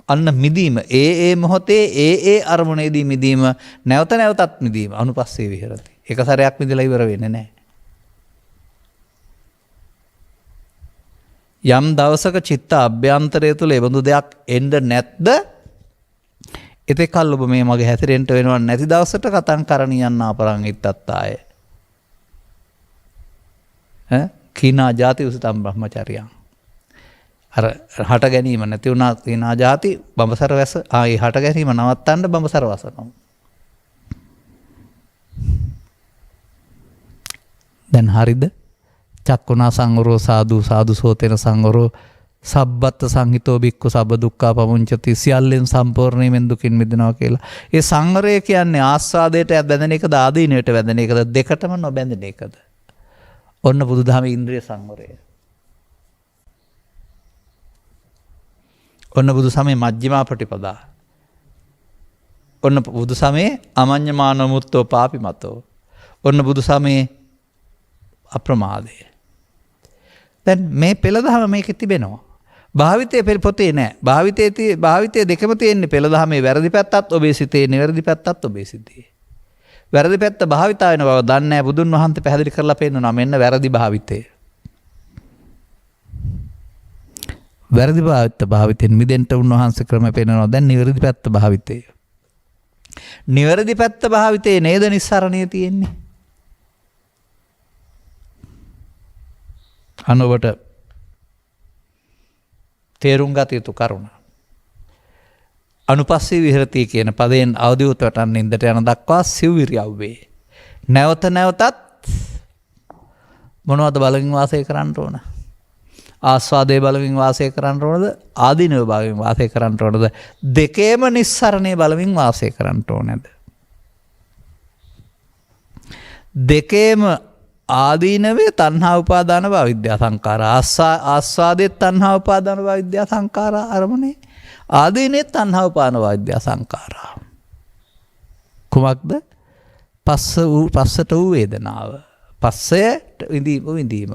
අන්න මිදීම ඒ මොහොතේ ඒ අරමුණේදී මිදීම නැවත නැවතත් මිදීම අනුපස්සේ විහෙරති. එක සැරයක් මිදලා ඉවර වෙන්නේ නැහැ. යම් දවසක චිත්ත අභ්‍යන්තරය තුළ එබඳු දෙයක් එන්න නැත්ද එතෙකල් ඔබ මේ මගේ හැසිරෙන්න වෙනවා නැති දවසට කතං කරණියන් ආපරං ඉත්තත්තාය. කීනා ජාති උසිතම් බ්‍රහ්මචර්යං. අර හට ගැනීම නැති වුණා කීනා ජාති බඹසර වැස ආයේ හට ගැනීම නවත්තන්න බඹසර වසනවා. දැන් හරිද? චක්කුණා සංවරෝ සාදු සාදු සෝතේන සංවරෝ සබ්බත් සංහිතෝ බික්කු සබ්බ දුක්ඛා පමුංචති සියල්ලෙන් සම්පූර්ණයෙන් දුකින් මිදෙනවා කියලා. ඒ සංවරය කියන්නේ ආස්වාදයට බැඳෙන එකද ආදීනයට බැඳෙන එකද දෙකටම නොබැඳෙන එකද? ඔන්න බුදුදහමේ ඉන්ද්‍රිය සංවරය. ඔන්න බුදු සමයේ මජ්ක්‍ධිමා ප්‍රතිපදා. ඔන්න බුදු සමයේ අමඤ්ඤමාන මුත්තෝ පාපිමතෝ. ඔන්න බුදු සමයේ අප්‍රමාදය. දැන් මේ පෙළ දහම මේකේ තිබෙනවා. භාවිතයේ පොතේ නෑ. භාවිතයේ දෙකම තියෙන්නේ පෙළ දහමේ වැරදි පැත්තත් ඔබේ සිතේ නිවැරදි පැත්තත් ඔබේ සිතේ. වැරදි පැත්ත භාවිතා වෙන බව දන්නේ නැහැ. බුදුන් වහන්සේ පැහැදිලි කරලා පෙන්නනවා මෙන්න වැරදි භාවිතය. වැරදි භාවිතෙන් මිදෙන්න උන්වහන්සේ ක්‍රම පෙන්නනවා. දැන් නිවැරදි පැත්ත භාවිතය. නිවැරදි පැත්ත භාවිතේ නේද නිස්සරණිය තියෙන්නේ. අනොබට තේරුම් ගත යුතු කරුණ. අනුපස්සී විහෙරති කියන පදයෙන් අවදිවුත් වටන් නින්දට යන දක්වා සිව්විරියව්වේ. නැවත නැවතත් මොනවද බලමින් වාසය කරන්න ඕන? ආස්වාදයේ බලමින් වාසය කරන්න ඕනද? ආදීනව බලමින් වාසය කරන්න ඕනද? දෙකේම නිස්සරණේ බලමින් වාසය කරන්න ඕනද? දෙකේම ආදීනවේ තණ්හා උපාදාන බව විද්‍යා සංඛාර ආස්වාදයේ තණ්හා උපාදාන බව විද්‍යා සංඛාර අරමුණේ ආදීනේ තණ්හා උපාදාන බව විද්‍යා සංඛාර කුමක්ද? පස්සට වූ වේදනාව පස්සයට විඳීම.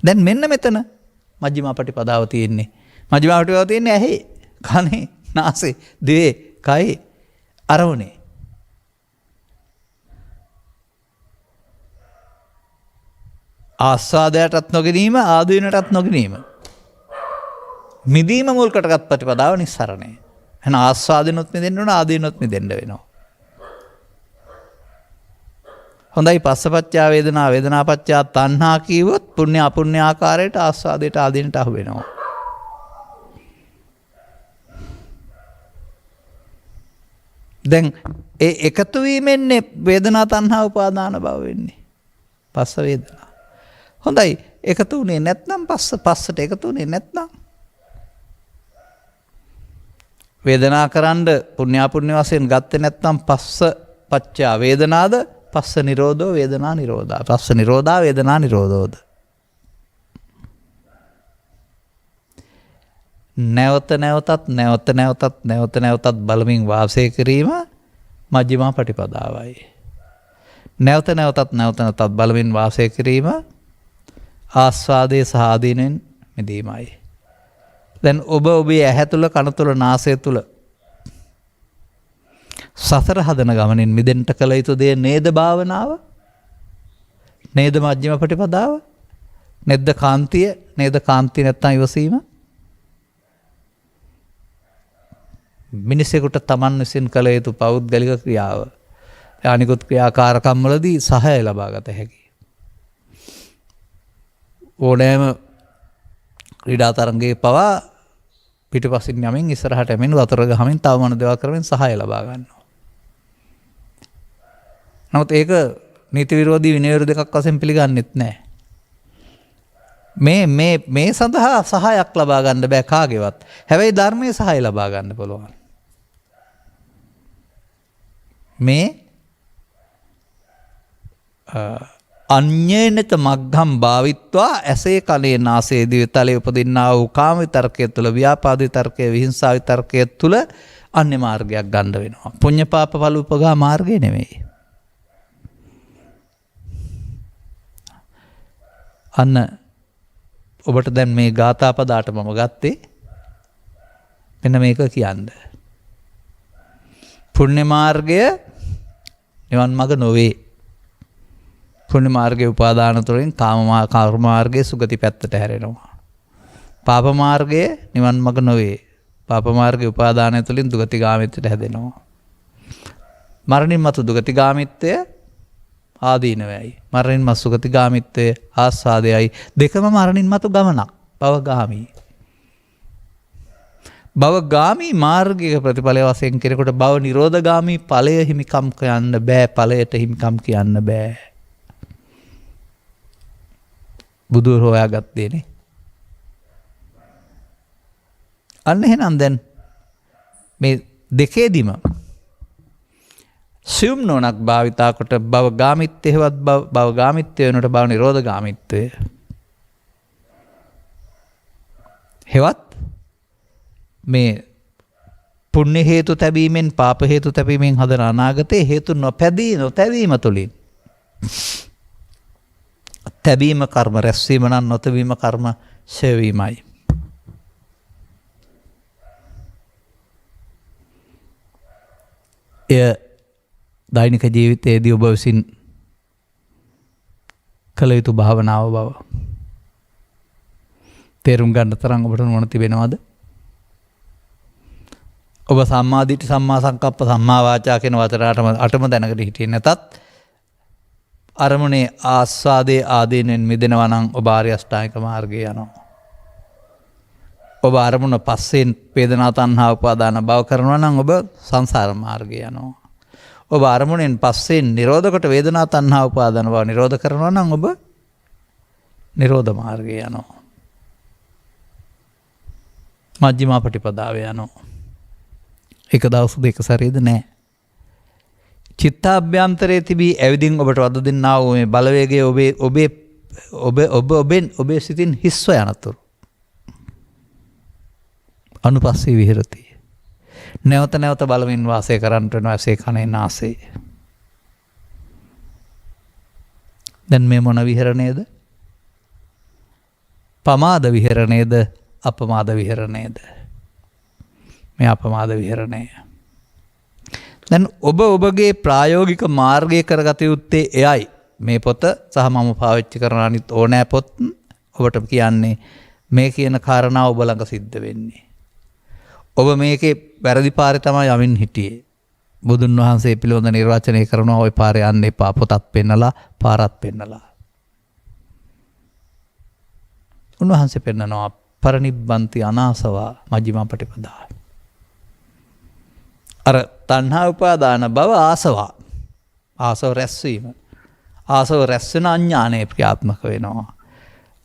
දැන් මෙන්න මෙතන මජ්ක්‍ධිමා පටිපදාව තියෙන්නේ. මජ්ක්‍ධිමා පටිපදාව තියෙන්නේ ඇහි, කනේ, නාසයේ, දිවේ, කයේ අරමුණේ. ආස්වාදයටත් නොගැනීම ආදීනටත් නොගැනීම. මිදීම මුල් කොටගත් ප්‍රතිපදාව නිස්සරණය. එහෙනම් ආස්වාදිනොත් මිදෙන්න ඕන ආදීනොත් මිදෙන්න වෙනවා. හොඳයි පස්සපච්චා වේදනා වේදනාපච්චා තණ්හා කීවොත් පුණ්‍ය අපුණ්‍ය ආකාරයට ආස්වාදයට ආදීනට අහු වෙනවා. දැන් ඒ එකතු වීමෙන්නේ වේදනා තණ්හා උපාදාන බව වෙන්නේ. පස්ස වේදනා. හොඳයි එකතු වුණේ නැත්නම් පස්සට එකතු වුණේ නැත්නම් වේදනා කරන්න පුණ්‍යාපුණ්‍ය වශයෙන් ගත්තේ නැත්නම් පස්ස පච්චා වේදනාද පස්ස නිරෝධෝ වේදනා නිරෝධා පස්ස නිරෝධා වේදනා නිරෝධෝද නැවත නැවතත් බලමින් වාසය කිරීම මජ්ක්‍ධිමා පටිපදාවයි. නැවත නැවතත් බලමින් වාසය කිරීම ආස්වාදයේ සහ ආදීනෙන් මිදීමයි. දැන් ඔබ ඔබේ ඇහැ තුළ කන තුළ නාසය තුළ සතර හදන ගමනින් මිදෙන්න කළ යුතු දේ නේද භාවනාව? නේද මජ්ක්‍ධිම ප්‍රතිපදාව? නේද කාන්තිය? නේද කාන්තිය නැත්තම් ඉවසීම? මිනිසෙකුට තමන් විසින් කළ යුතු පෞද්ගලික ක්‍රියාව අනිකුත් ක්‍රියාකාරකම් වලදී සහාය ලබා ගත හැකියි. ඕනෑම ක්‍රීඩා තරඟයේ පවා පිටිපසින් යමින් ඉස්සරහට යමින් වතුර ගහමින් තව මොන දේවල් කරමින් සහාය ලබා ගන්නවා. නමුත් ඒක නීති විරෝධී විනය විරෝධ එකක් වශයෙන් පිළිගන්නෙත් නැහැ. මේ සඳහා සහායක් ලබා ගන්න බෑ කාගේවත්. හැබැයි ධර්මයේ සහාය ලබා ගන්න පුළුවන්. මේ අඤ්ඤේනත මග්ගම් භාවිත්වා ඇසේ කලේ නාසයේ දිව තලයේ උපදින්නා වූ කාම විතරකයේ තුල ව්‍යාපාද විතරකයේ විහිංසා විතරකයේ තුල අන්‍ය මාර්ගයක් ගන්න වෙනවා. පුඤ්ඤ පාප ඵල උපගා මාර්ගය නෙමෙයි. අන්න ඔබට දැන් මේ ගාථා පදාට මම ගත්තේ මෙන්න මේක කියන්න. පුණ්‍ය මාර්ගය නිවන් මඟ නොවේ. පුණ්‍ය මාර්ගයේ උපාදාන තුළින් කර්ම මාර්ගයේ සුගති පැත්තට හැරෙනවා. පාප මාර්ගය නිවන් මඟ නොවේ. පාප මාර්ගයේ උපාදානය තුළින් දුගතිගාමීත්වයට හැදෙනවා. මරණින් මතු දුගතිගාමීත්වය ආදීනවයි. මරණින් මතු සුගතිගාමීත්වය ආස්වාදයයි. දෙකම මරණින් මතු ගමනක්. භවගාමී. භවගාමී මාර්ගයක ප්‍රතිඵලය වශයෙන් කෙනෙකුට භව නිරෝධගාමී ඵලය හිමිකම් කියන්න බෑ. ඵලයට හිමිකම් කියන්න බෑ. බුදුර හොයාගත්තේනේ. අන්න එහෙනම් දැන් මේ දෙකේදීම සියුම් නොනක් භාවිතා කොට භවගාමිත්වයවත් භවගාමිත්වය වෙනකොට භව නිරෝධගාමිත්වය හෙවත් මේ පුණ්‍ය හේතු තැබීමෙන් පාප හේතු තැබීමෙන් හදන අනාගතයේ හේතු නොතැබීම තුළින් තැබීම කර්ම රැස්වීම නම් නොතැබීම කර්ම ඡේවීමයි. එය දෛනික ජීවිතයේදී ඔබ විසින් කළ යුතු භාවනාව බව තේරුම් ගන්න තරම් ඔබට මොන තිබෙනවද? ඔබ සම්මා දිට්ඨි සම්මා සංකප්ප සම්මා වාචා කියන වචන අටම දැනගෙන හිටියේ නැතත් අරමුණේ ආස්වාදයේ ආදීනෙන් මිදෙනවා නම් ඔබ ආර්ය අෂ්ටාංගික මාර්ගයේ යනවා. ඔබ අරමුණ පස්සෙන් වේදනා තණ්හා උපාදාන භව කරනවා නම් ඔබ සංසාර මාර්ගයේ යනවා. ඔබ අරමුණෙන් පස්සෙන් නිරෝධ කොට වේදනා තණ්හා උපාදාන භව නිරෝධ කරනවා නම් ඔබ නිරෝධ මාර්ගයේ යනවා. මජ්ක්‍ධිමා පටිපදාවේ යනවා. එක දවස් දෙක සැරේද නැහැ. චිත්තාභ්‍යන්තරයේ තිබී ඇවිදින් ඔබට වද දෙන්නා වූ මේ බලවේගය ඔබේ සිතින් හිස්ව යනතුරු අනුපස්සී විහෙරති. නැවත නැවත බලමින් වාසය කරන්නට වෙනවා ඇසේ කනේ නාසයේ. දැන් මේ මොන විහෙරණයද? පමාද විහෙරණයද අපමාද විහෙරණයද? මේ අපමාද විහෙරණය. දැන් ඔබ ඔබගේ ප්‍රායෝගික මාර්ගය කරගත යුත්තේ එයයි. මේ පොත සහ මම පාවිච්චි කරන අනිත් ඕනෑ පොත් ඔබට කියන්නේ මේ කියන කාරණාව ඔබ ළඟ සිද්ධ වෙන්නේ. ඔබ මේකේ වැරදි පාරේ තමයි යමින් හිටියේ. බුදුන් වහන්සේ පිළිබඳ නිර්වචනය කරනවා ওই පාරේ යන්න එපා. පොතත් පෙන්නලා පාරත් පෙන්නලා. උන්වහන්සේ පෙන්නනවා පරිනිබ්බන්ති අනාසවා මජ්ක්‍ධිමා පටිපදා. අර තණ්හා උපාදාන භව ආසවා. ආසව රැස්වීම. ආසව රැස්වෙන අඥානය ක්‍රියාත්මක වෙනවා.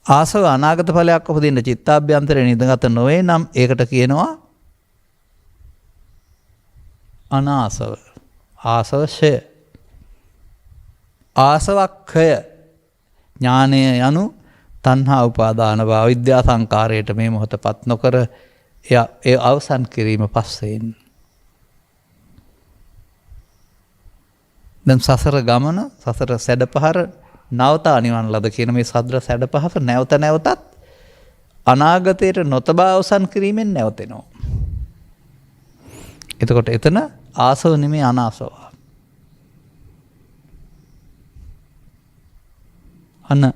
ආසව අනාගත ඵලයක් උපදින්න චිත්තාභ්‍යන්තරේ නිදගත නොවේ නම් ඒකට කියනවා අනාසව. ආසවශය. ආසවක්ඛය. ඥානය යනු තණ්හා උපාදාන භව අවිද්‍යා සංකාරයට මේ මොහොතපත් නොකර ඒ අවසන් කිරීම පස්සෙන්. දැන් සසර ගමන සසර සැඩපහර නවතා නිවන් ලද කියන මේ සද්‍ර සැඩපහර නැවත නැවතත් අනාගතයට නොතබා අවසන් කිරීමෙන් නැවතෙනවා. එතකොට එතන ආසව නෙමේ අනාසව. අන්න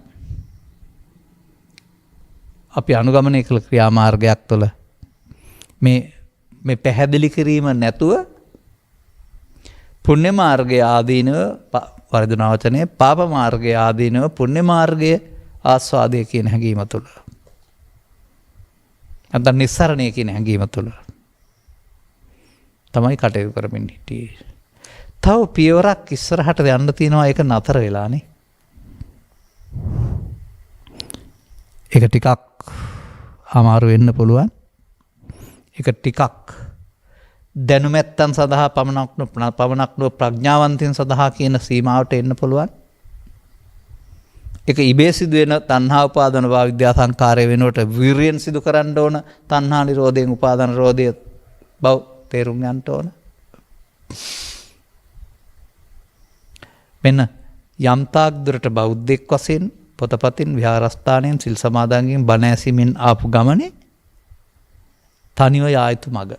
අපි අනුගමනය කළ ක්‍රියාමාර්ගයක් තුළ මේ පැහැදිලි කිරීම නැතුව පුණ්‍ය මාර්ගයේ ආදීනව වර්ධන වචනේ පාප මාර්ගයේ ආදීනව පුණ්‍ය මාර්ගයේ ආස්වාදය කියන හැඟීම තුළ. නැත්නම් නිස්සරණය කියන හැඟීම තුළ තමයි කටයුතු කරමින් හිටියේ. තව පියවරක් ඉස්සරහට යන්න තියෙනවා ඒක නතර වෙලානේ. ඒක ටිකක් අමාරු වෙන්න පුළුවන්. ඒක ටිකක් දැනුමැත්තන් සඳහා පමණක් නොව ප්‍රඥාවන්තයන් සඳහා කියන සීමාවට එන්න පුළුවන්. ඒක ඉබේ සිදුවෙන තණ්හා උපාදාන භව විද්‍යා සංකාරය වෙනුවට විරියෙන් සිදු කරන්න ඕන තණ්හා නිරෝධයෙන් උපාදාන නිරෝධය බව තේරුම් ගන්න ඕන. මෙන්න යම්තාක් දුරට බෞද්ධෙක් වශයෙන් පොතපතින් විහාරස්ථානයෙන් සිල් සමාදන්ගෙන් බණ ඇසීමෙන් ආපු ගමනේ තනිව යා යුතු මඟ.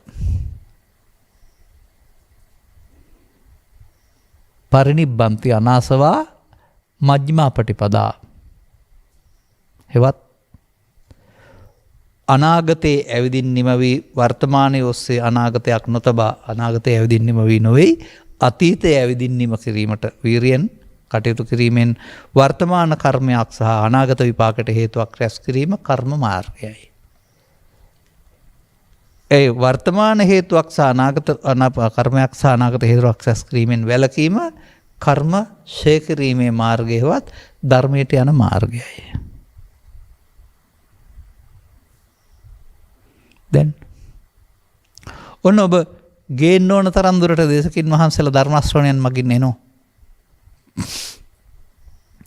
පරිනිබ්බන්ති අනාසවා මජ්ක්‍ධිමා පටිපදා. හෙවත් අනාගතයේ ඇවිදින් නිමවී වර්තමානයේ ඔස්සේ අනාගතයක් නොතබා අනාගතයේ ඇවිදින් නිමවී නොවේ අතීතයේ ඇවිදින් නිම කිරීමට වීරියෙන් කටයුතු කිරීමෙන් වර්තමාන කර්මයක් සහ අනාගත විපාකයට හේතුවක් රැස් කිරීම කර්ම මාර්ගයයි. ඒ වර්තමාන හේතුවක් සහ අනාගත කර්මයක් සහ අනාගත හේතුවක් රැස් කිරීමෙන් වැළකීම කර්ම ක්ෂය කිරීමේ මාර්ගයවත් ධර්මයට යන මාර්ගයයි. දැන් ඔන්න ඔබ ගේන්න ඕන තරම් දුරට දේශකින් වහන්සේලා ධර්ම ශ්‍රවණයන් මගින් එනෝ.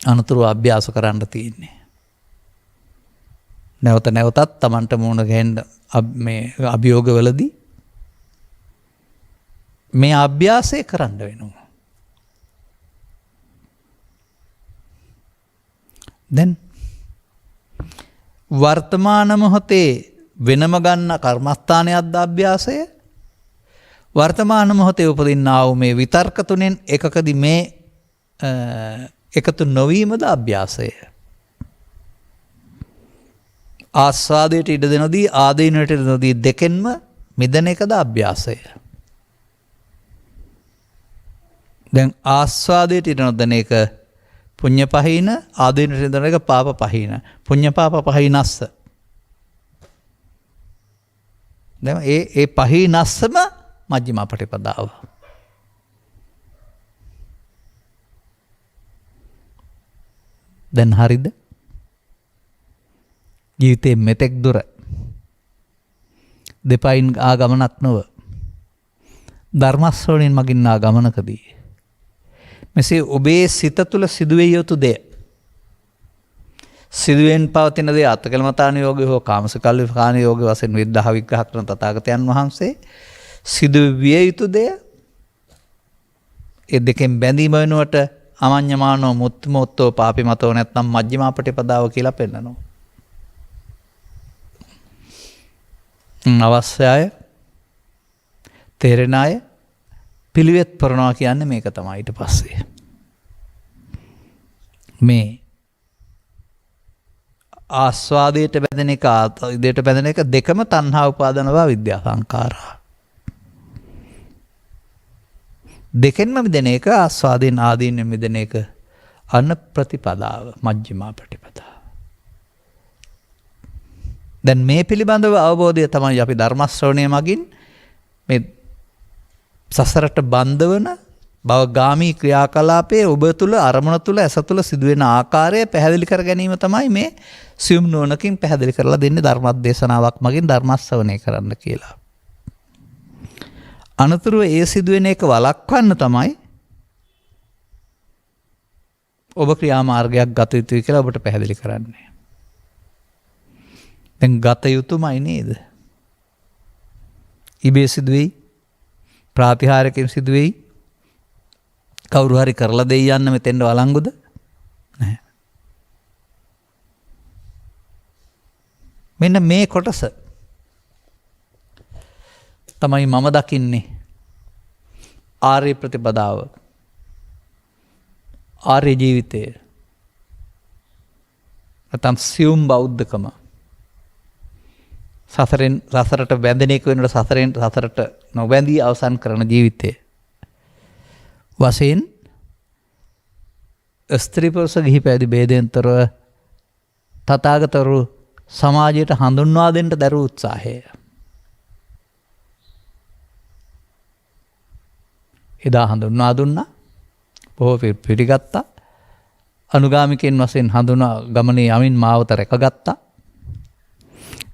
අනතුරු අභ්‍යාස කරන්න තියෙන්නේ. නැවත නැවතත් Tamanට මුණ ගැහෙන්න මේ අභියෝගවලදී මේ අභ්‍යාසය කරන්න වෙනවා. දැන් වර්තමාන මොහොතේ වෙනම ගන්න කර්මස්ථානයක්ද අභ්‍යාසය වර්තමාන මොහොතේ උපදින්නා වූ මේ විතර්ක තුනෙන් එකකදී මේ එකතු නොවීමද අභ්‍යාසය. ආස්වාදයට ඉඩ දෙනදී ආදීනයට ඉඩ දෙනදී දෙකෙන්ම මිදෙන එකද අභ්‍යාසය. දැන් ආස්වාදයට ඉඩ නොදෙන එක පුඤ්ඤ පහින ආදීනයට ඉඩ දෙන එක පාප පහින. පුඤ්ඤ පාප පහිනස්ස. දැන් ඒ පහිනස්සම මජ්ක්‍ධිමා පටිපදාව. දැන් හරිද? ජීවිතේ මෙතෙක් දුර දෙපයින් ආ ගමනක් නොව ධර්ම ශ්‍රවණයෙන් මගින් ආ ගමනකදී මෙසේ ඔබේ සිත තුළ සිදුවිය යුතු දෙය සිදුවෙන් පවතින දේ අත්කලමතාන යෝගය හෝ කාමසකල්විකාන යෝගය වශයෙන් විද්දාහ විග්‍රහ කරන තථාගතයන් වහන්සේ සිදුවිය යුතු දෙය ඒ දෙකෙන් බැඳීම වෙනුවට අමඤ්ඤමානෝ මුත්තමෝත්තෝ පාපිමතෝ නැත්නම් මජ්ක්‍ධිමා පටිපදාව කියලා පෙන්නනවා. අවශ්‍ය අය තේරෙන අය පිළිවෙත් පුරනවා කියන්නේ මේක තමයි. ඊට පස්සේ මේ ආස්වාදයට බැඳෙන එක ආදීනයට බැඳෙන එක දෙකම තණ්හා උපාදාන භව විද්‍යා සංඛාරා. දෙකෙන්ම මිදෙන එක ආස්වාදයෙන් ආදීනෙන් මිදෙන එක අන්න ප්‍රතිපදාව මජ්ක්‍ධිමා ප්‍රතිපදාව. දැන් මේ පිළිබඳව අවබෝධය තමයි අපි ධර්ම ශ්‍රවණය මගින් මේ සසරට බන්ධ වන භවගාමී ක්‍රියාකලාපයේ ඔබ තුළ අරමුණ තුළ ඇස තුළ සිදුවෙන ආකාරය පැහැදිලි කර ගැනීම තමයි මේ සියුම් නුවණකින් පැහැදිලි කරලා දෙන්නේ ධර්මදේශනාවක් මගින් ධර්ම ශ්‍රවණය කරන්න කියලා. අනතුරුව ඒ සිදුවෙන එක වළක්වන්න තමයි ඔබ ක්‍රියාමාර්ගයක් ගත යුතුයි කියලා ඔබට පැහැදිලි කරන්නේ. දැන් ගත යුතුමයි නේද? ඉබේ සිදුවෙයි ප්‍රාතිහාරකයෙන් සිදුවෙයි කවුරු හරි කරලා දෙයි යන්න මෙතෙන්ට වළංගුද? නැහැ. මෙන්න මේ කොටස තමයි මම දකින්නේ ආර්ය ප්‍රතිපදාව ආර්ය ජීවිතය නැත්නම් සියුම් බෞද්ධකම සසරට බැඳෙන එක වෙනකොට සසරට නොබැඳී අවසන් කරන ජීවිතය වශයෙන් ස්ත්‍රී පුරුෂ ගිහි පැවිදි ભેදෙන්තරව තථාගතවරු සමාජයට හඳුන්වා දෙන්න දරූ උත්සාහය. එදා හඳුන්වා දුන්නා. බොහෝ පිළිගත්තා. අනුගාමිකයන් වශයෙන් හඳුනා ගමනේ යමින් මාවත රැකගත්තා.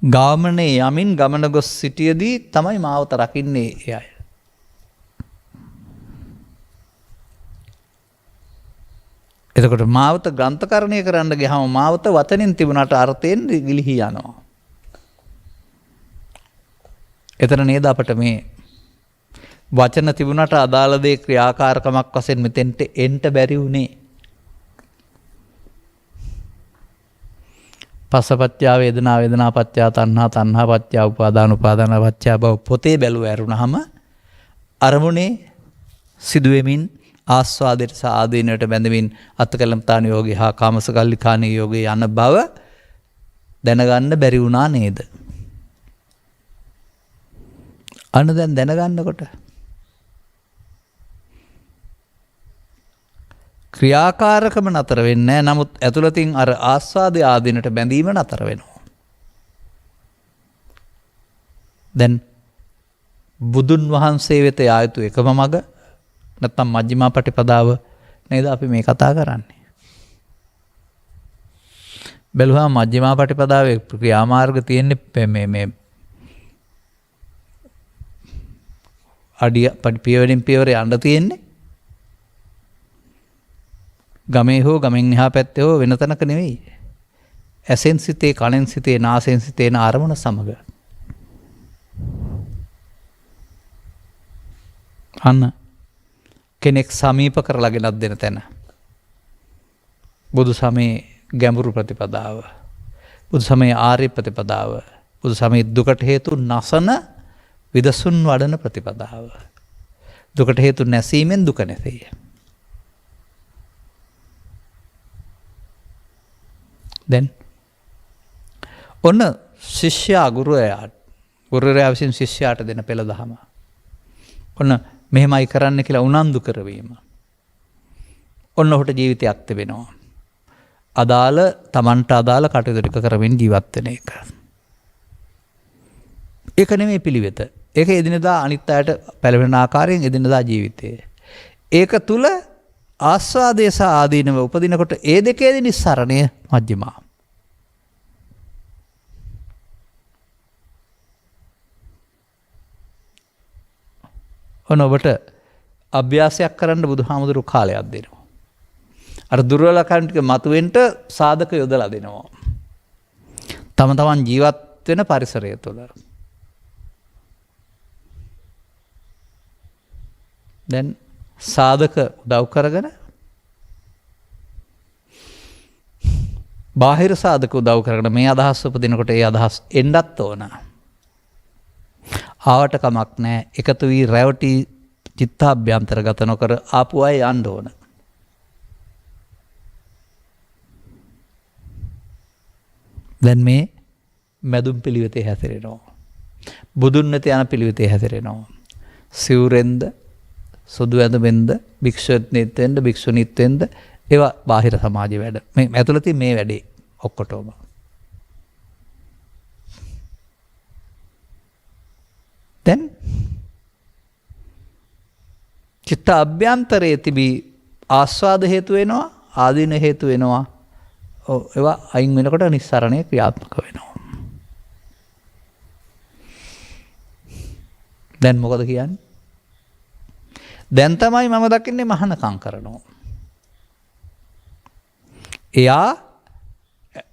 ගාමනේ යමින් ගමන ගොස් සිටියදී තමයි මාවත රකින්නේ ඒ අය. එතකොට මාවත ග්‍රන්ථකරණය කරන්න ගියාම මාවත වචනින් තිබුණාට අර්ථයෙන් ගිලිහි යනවා. එතන නේද අපට මේ වචන තිබුණාට අදාළ දේ ක්‍රියාකාරකමක් වශයෙන් මෙතෙන්ට එන්න බැරි වුණේ. පස්සපච්චා වේදනා වේදනාපච්චා තණ්හා තණ්හාපච්චා උපාදාන උපාදානපච්චා බව පොතේ බැලුව ඇරුණාම අරමුණේ සිදුවෙමින් ආස්වාදයට සහ ආදීනයට බැඳමින් අත්කලමතාන යෝගී හා කාමසකල්ලිකාණී යෝගී යන බව දැනගන්න බැරි වුණා නේද? අන්න දැන් දැනගන්නකොට ක්‍රියාකාරකම නතර වෙන්නේ නැහැ. නමුත් ඇතුළතින් අර ආස්වාදයේ ආදීනට බැඳීම නතර වෙනවා. දැන් බුදුන් වහන්සේ වෙත යා යුතු එකම මඟ නැත්නම් මජ්ක්‍ධිමා පටිපදාව නේද අපි මේ කතා කරන්නේ. බැලුවා මජ්ක්‍ධිමා පටිපදාවේ ක්‍රියාමාර්ග තියෙන්නේ මේ අඩිය පියවරින් පියවර යන්න තියෙන්නේ. ගමේ හෝ ගමෙන් එහා පැත්තේ හෝ වෙන තැනක නෙවෙයි. ඇසෙන් සිතේ, කනෙන් සිතේ, නාසයෙන් සිතේ න අරමුණ සමග. අන්න කෙනෙක් සමීප කරලා ගෙනත් දෙන තැන. බුදු සමයේ ගැඹුරු ප්‍රතිපදාව. බුදු සමයේ ආර්ය ප්‍රතිපදාව. බුදු සමයේ දුකට හේතු නැසන විදසුන් වඩන ප්‍රතිපදාව. දුකට හේතු නැසීමෙන් දුක නැසෙයි. දැන් ඔන්න ශිෂ්‍යයා ගුරුවරයා විසින් ශිෂ්‍යයාට දෙන පෙළ දහම. ඔන්න මෙහෙමයි කරන්න කියලා උනන්දු කරවීම. ඔන්න ඔහුට ජීවිතයක් තිබෙනවා. අදාළ තමන්ට අදාළ කටයුතු ටික කරමින් ජීවත් වෙන එක. ඒක නෙමෙයි පිළිවෙත. ඒක එදිනෙදා අනිත් අයට පැලවෙන ආකාරයෙන් එදිනෙදා ජීවිතේ. ඒක තුල ආස්වාදයේ සහ ආදීනව උපදිනකොට ඒ දෙකේදී නිස්සරණය මජ්ක්‍ධිමා. ඔන්න ඔබට අභ්‍යාසයක් කරන්න බුදුහාමුදුරු කාලයක් දෙනවා. අර දුර්වලකම් ටික මතුවෙන්න සාධක යොදලා දෙනවා. තම තමන් ජීවත් වෙන පරිසරය තුළ. දැන් සාධක උදව් කරගෙන බාහිර සාධක උදව් කරගෙන මේ අදහස් උපදිනකොට ඒ අදහස් එන්නත් ඕන. ආවට කමක් නැහැ. එකතු වී රැවටි චිත්තාභ්‍යන්තරගත නොකර ආපු අය යන්න ඕන. දැන් මේ මැදුම් පිළිවෙතේ හැසිරෙනවා. බුදුන් වෙත යන පිළිවෙතේ හැසිරෙනවා. සිවුරෙන්ද සුදු ඇඳුමෙන්ද භික්ෂුණීත් වෙන්න භික්ෂුණීත් වෙන්න ඒවා බාහිර සමාජයේ වැඩ. මේ ඇතුළතින් මේ වැඩේ ඔක්කොටම. දැන් චිත්ත අභ්‍යන්තරයේ තිබී ආස්වාද හේතු වෙනවා, ආදීන හේතු වෙනවා. ඒවා අයින් වෙනකොට නිස්සරණය ක්‍රියාත්මක වෙනවා. දැන් මොකද කියන්නේ? දැන් තමයි මම දකින්නේ මහානකම් කරනවා. එයා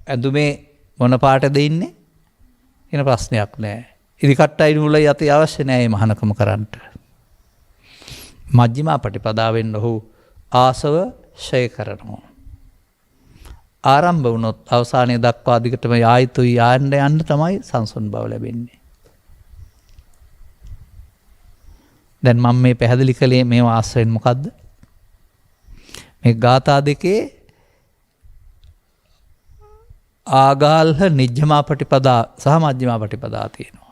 ඇඳුමේ මොන පාටද ඉන්නේ? එන ප්‍රශ්නයක් නෑ. ඉදිකට්ටයි නූලයි යතේ අවශ්‍ය නෑ මේ මහානකම කරන්න. මජ්ක්‍ධිමා පටිපදාවෙන් ඔහු ආසව ෂය කරනවා. ආරම්භ වුණොත් අවසානයේ දක්වා දිගටම ආයතුයි යන්න තමයි සංසුන් බව ලැබෙන්නේ. දැන් මම මේ පැහැදිලි කළේ මේ ආශ්‍රයෙන් මොකද්ද? මේ ගාථා දෙකේ ආගාල්හ නිජ්ජමා පටිපදා සහ මජ්ක්‍ධිමා පටිපදා තියෙනවා.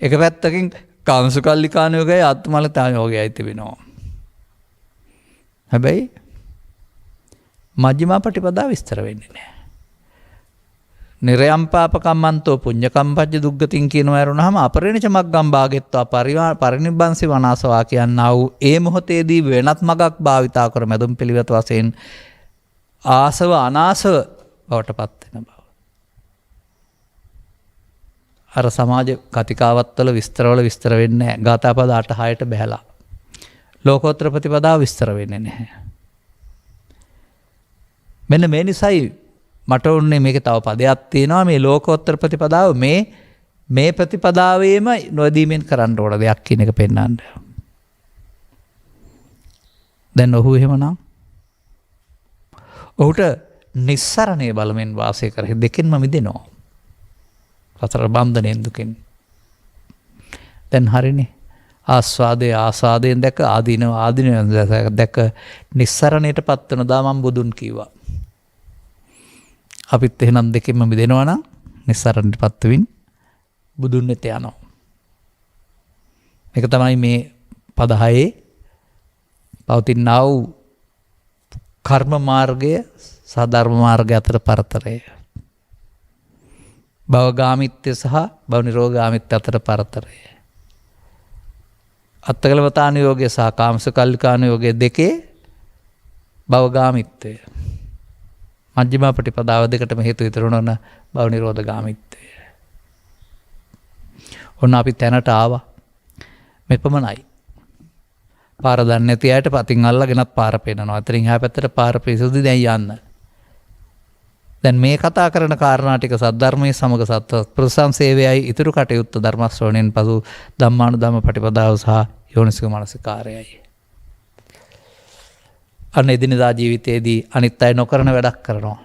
එක පැත්තකින් කාමසුකල්ලිකානයෝගය ආත්මලතා යෝගයයි තිබෙනවා. හැබැයි මජ්ක්‍ධිමා පටිපදා විස්තර වෙන්නේ නැහැ. නිරයම්පාපකම්මන්තෝ පුඤ්ඤකම්පජ්ජ දුග්ගතින් කියනවා ඇරුණාම අපරිණිච මග්ගම් භාගෙත්වා පරිනිබ්බන්සි වනාසවා කියනා වූ ඒ මොහොතේදී වෙනත් මගක් භාවිතා කර මැදුම් පිළිවෙත වශයෙන් ආසව අනාසව බවට පත් වෙන බව. අර සමාජ කතිකාවත්වල විස්තරවල විස්තර වෙන්නේ නැහැ. ගාථාපද 8-6ට බැහැලා. ලෝකෝත්තර ප්‍රතිපදාව විස්තර වෙන්නේ නැහැ. මෙන්න මේ නිසායි මට ඕනේ මේක තව පදයක් තියෙනවා මේ ලෝකෝත්තර ප්‍රතිපදාව මේ ප්‍රතිපදාවේම නොදීමෙන් කරන්න ඕන දෙයක් කියන එක පෙන්වන්න. දැන් ඔහු එහෙමනම් ඔහුට නිස්සරණයේ බලමින් වාසය කර දෙකෙන්ම මිදෙනවා. සතර බන්ධනෙන් දුකෙන්. දැන් හරිනේ. ආස්වාදයේ ආසාදයෙන් දැක ආදීනව දැක නිස්සරණයට පත් වෙන දා මම බුදුන් කිව්වා. අපිත් එහෙනම් දෙකෙන්ම මිදෙනවා නම් නිස්සරණයට පත් වෙමින් බුදුන් වෙත යනවා. මේක තමයි මේ පද 6 පවතිනා වූ කර්ම මාර්ගය සහ ධර්ම මාර්ගය අතර පරතරය. භවගාමිත්‍ය සහ භව නිරෝධගාමිත්‍ය අතර පරතරය. අත්තකලවතාන යෝගය සහ කාමසුකල්ලිකාන යෝගය දෙකේ භවගාමිත්වය. මජ්ක්‍ධිමා ප්‍රතිපදාව දෙකටම හේතු විතරන භව නිරෝධගාමිත්වය. ඔන්න අපි තැනට ආවා. මෙපමණයි. පාර දන්නේ නැති අයට පතින් අල්ලගෙනත් පාර පේනවා. අතරින් එහා පැත්තට පාර පිරිසුදු දැන් යන්න. දැන් මේ කතා කරන කාරණා ටික සද්ධර්මයේ සමග සත්‍ය ප්‍රසංසේවයයි ඉතුරු කටයුත්ත ධර්ම ශ්‍රවණයෙන් පසු ධම්මානුධම්ම පටිපදාව සහ යෝනිසෝ මනසිකාරයයි. අන්න එදිනදා ජීවිතයේදී අනිත් අය නොකරන වැඩක් කරනවා.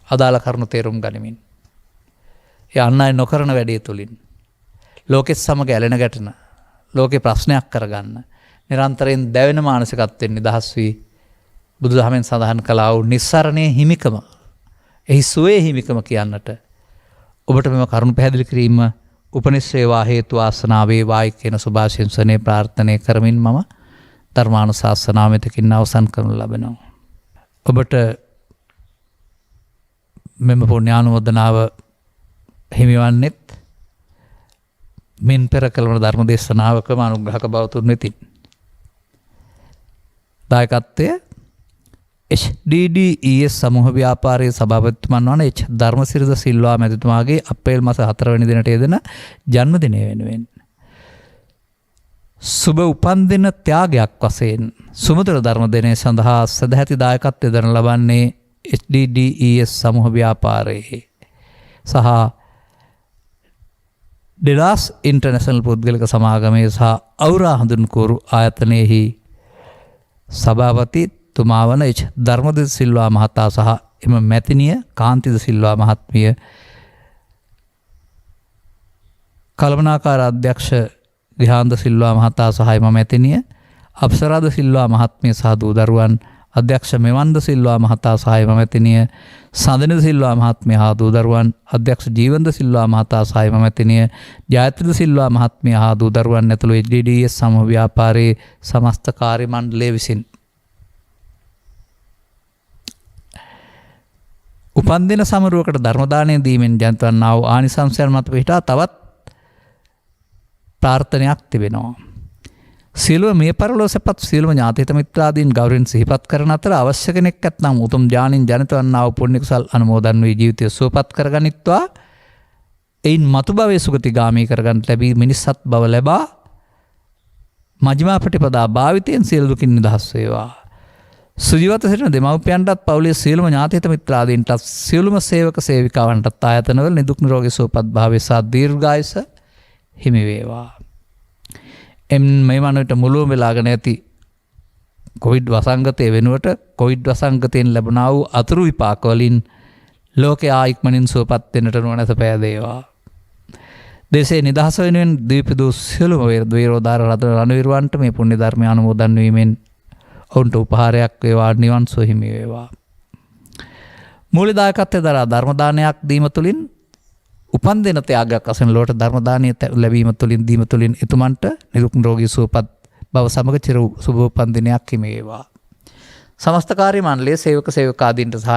අදාළ කරුණු තේරුම් ගනිමින්. ඒ අන් අය නොකරන වැඩේ තුලින් ලෝකෙත් සමග ඇලෙන ගැටෙන ලෝකේ ප්‍රශ්නයක් කරගන්න නිරන්තරයෙන් දැවෙන මානසිකත්වයෙන් නිදහස් වී බුදුදහමෙන් සඳහන් කළා වූ නිස්සරණයේ හිමිකම එහි සුවේ හිමිකම කියන්නට ඔබට මෙම කරුණ පැහැදිලි කිරීම උපනිශ්‍රේවා හේතු ආසනාව වේවායි කියන සුභාශිංසනයේ ප්‍රාර්ථනා කරමින් මම ධර්මානුශාසනාව මෙතකින් අවසන් කරනු ලබනවා. ඔබට මෙම පුණ්‍යානුමෝදනාව හිමිවන්නේත් මින් පෙර කළවන ධර්ම දේශනාවකම අනුග්‍රහක බවතුන් වෙතින්. දායකත්වය HDDES සමූහ ව්‍යාපාරයේ සභාපතිතුමන් වන H ධර්මසිරිද සිල්වා මැතිතුමාගේ අප්‍රේල් මාස 4 වෙනි දිනට යෙදෙන ජන්මදිනය වෙනුවෙන් සුබ උපන්දින ත්‍යාගයක් වශයෙන් සුමధుර ධර්ම දිනය සඳහා සදැහැති දායකත්වය දරන ලබන්නේ HDDES සමූහ ව්‍යාපාරයේ සහ ඩෙලාස් ඉන්ටර්නැෂනල් පුද්ගලික සමාගමේ සහ අවුරා හඳුන්කෝරු ආයතනයේහි සභාපති තුමා වන H ධර්මද සිල්වා මහතා සහ එම මැතිනිය කාන්තිද සිල්වා මහත්මිය කළමනාකාර අධ්‍යක්ෂ ගිහාන්ද සිල්වා මහතා සහ එම මැතිනිය අප්සරාද සිල්වා මහත්මිය සහ දූ දරුවන් අධ්‍යක්ෂ මෙවන්ද සිල්වා මහතා සහ එම මැතිනිය සඳනද සිල්වා මහත්මිය හා දූ දරුවන් අධ්‍යක්ෂ ජීවන්ද සිල්වා මහතා සහ එම මැතිනිය ජයත්‍රිද සිල්වා මහත්මිය හා දූ දරුවන් ඇතුළු HDDES සමූහ ව්‍යාපාරයේ සමස්ත කාර්ය මණ්ඩලය විසින් උපන්දින සමරුවකට ධර්මදානය දීමෙන් ජනිත වන්නා වූ ආනිසංසයන් මත පිහිටා තවත් ප්‍රාර්ථනයක් තිබෙනවා. සියලුම මේ පරලෝ සැපත් සියලුම ඥාතිහිත මිත්‍රාදීන් ගෞරවයෙන් සිහිපත් කරන අතර අවශ්‍ය කෙනෙක් නැත්නම් උතුම් ඥානින් ජනිත වන්නා වූ පුණ්‍ය කුසල් අනුමෝදන් වී ජීවිතය සුවපත් කරගනිත්වා. එයින් මතු භවයේ සුගතිගාමී කරගන්නට ලැබී මිනිස්සත් බව ලැබා මජ්ක්‍ධිමා ප්‍රතිපදා භාවිතයෙන් සියලු දුකින් නිදහස් වේවා. සුජීවත සිටින දෙමව්පියන්ටත් පවුලේ සියලුම ඥාතිහිත මිත්‍රාදීන්ටත් සියලුම සේවක සේවිකාවන්ටත් ආයතනවල නිදුක් නිරෝගී සුවපත් භාවය සහ දීර්ඝායස හිමි වේවා. මේ වනවිට මුළුම වෙලාගෙන ඇති කොවිඩ් වසංගතය වෙනුවට කොවිඩ් වසංගතයෙන් ලැබුණා වූ අතුරු විපාක වලින් ලෝකයා ඉක්මනින් සුවපත් වෙන්නට නොනැස පෑදේවා. දේශේ නිදහස වෙනුවෙන් දීපදු සියලුම වේරෝදාර රණවිරුවන්ට මේ පුණ්‍ය ධර්මය අනුමෝදන් වීමෙන් ඔවුන්ට උපහාරයක් වේවා නිවන් සුව හිමි වේවා. මූලික දායකත්වයේ දරා ධර්ම දානයක් දීම තුළින් උපන් දෙන ත්‍යාගයක් වශයෙන් ලෝට ධර්ම දානය ලැබීම තුළින් දීම තුළින් එතුමන්ට නිරුක් නිරෝගී සුවපත් බව සමග චිර සුභ උපන් දිනයක් හිමිවේවා. සමස්ත කාර්ය මණ්ඩලයේ සේවක සේවකාදීන්ට සහ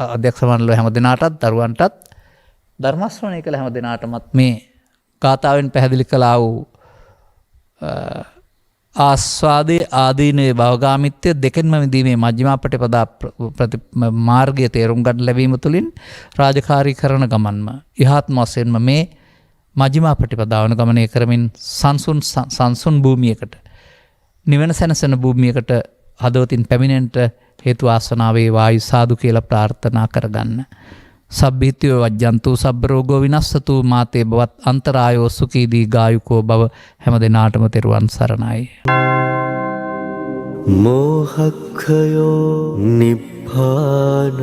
අධ්‍යක්ෂ මණ්ඩලය හැම දිනාටත් දරුවන්ටත් ධර්ම ශ්‍රවණය කළ හැම දිනාටමත් මේ ගාථාවෙන් පැහැදිලි කළා වූ ආස්වාදයේ ආදීනවේ භවගාමිත්වය දෙකෙන්ම විදීමේ මජ්ක්‍ධිමා ප්‍රතිපදා මාර්ගය තේරුම් ගන්න ලැබීම තුළින් රාජකාරී කරන ගමන්ම ඉහාත්ම වශයෙන්ම මේ මජ්ක්‍ධිමා ප්‍රතිපදාවන ගමනය කරමින් සංසුන් භූමියකට නිවන සැනසෙන භූමියකට හදවතින් පැමිණෙන්ට හේතු ආසනාව වේවා සාදු කියලා ප්‍රාර්ථනා කරගන්න. සබ්බීතියෝ වජ්ජන්තු සබ්බ රෝගෝ විනස්සතු මාතේ බවත් අන්තරායෝ සුඛී දීඝායුකෝ භව හැම දිනාටම තෙරුවන් සරණයි. මෝහක්ඛයෝ නිබ්බානං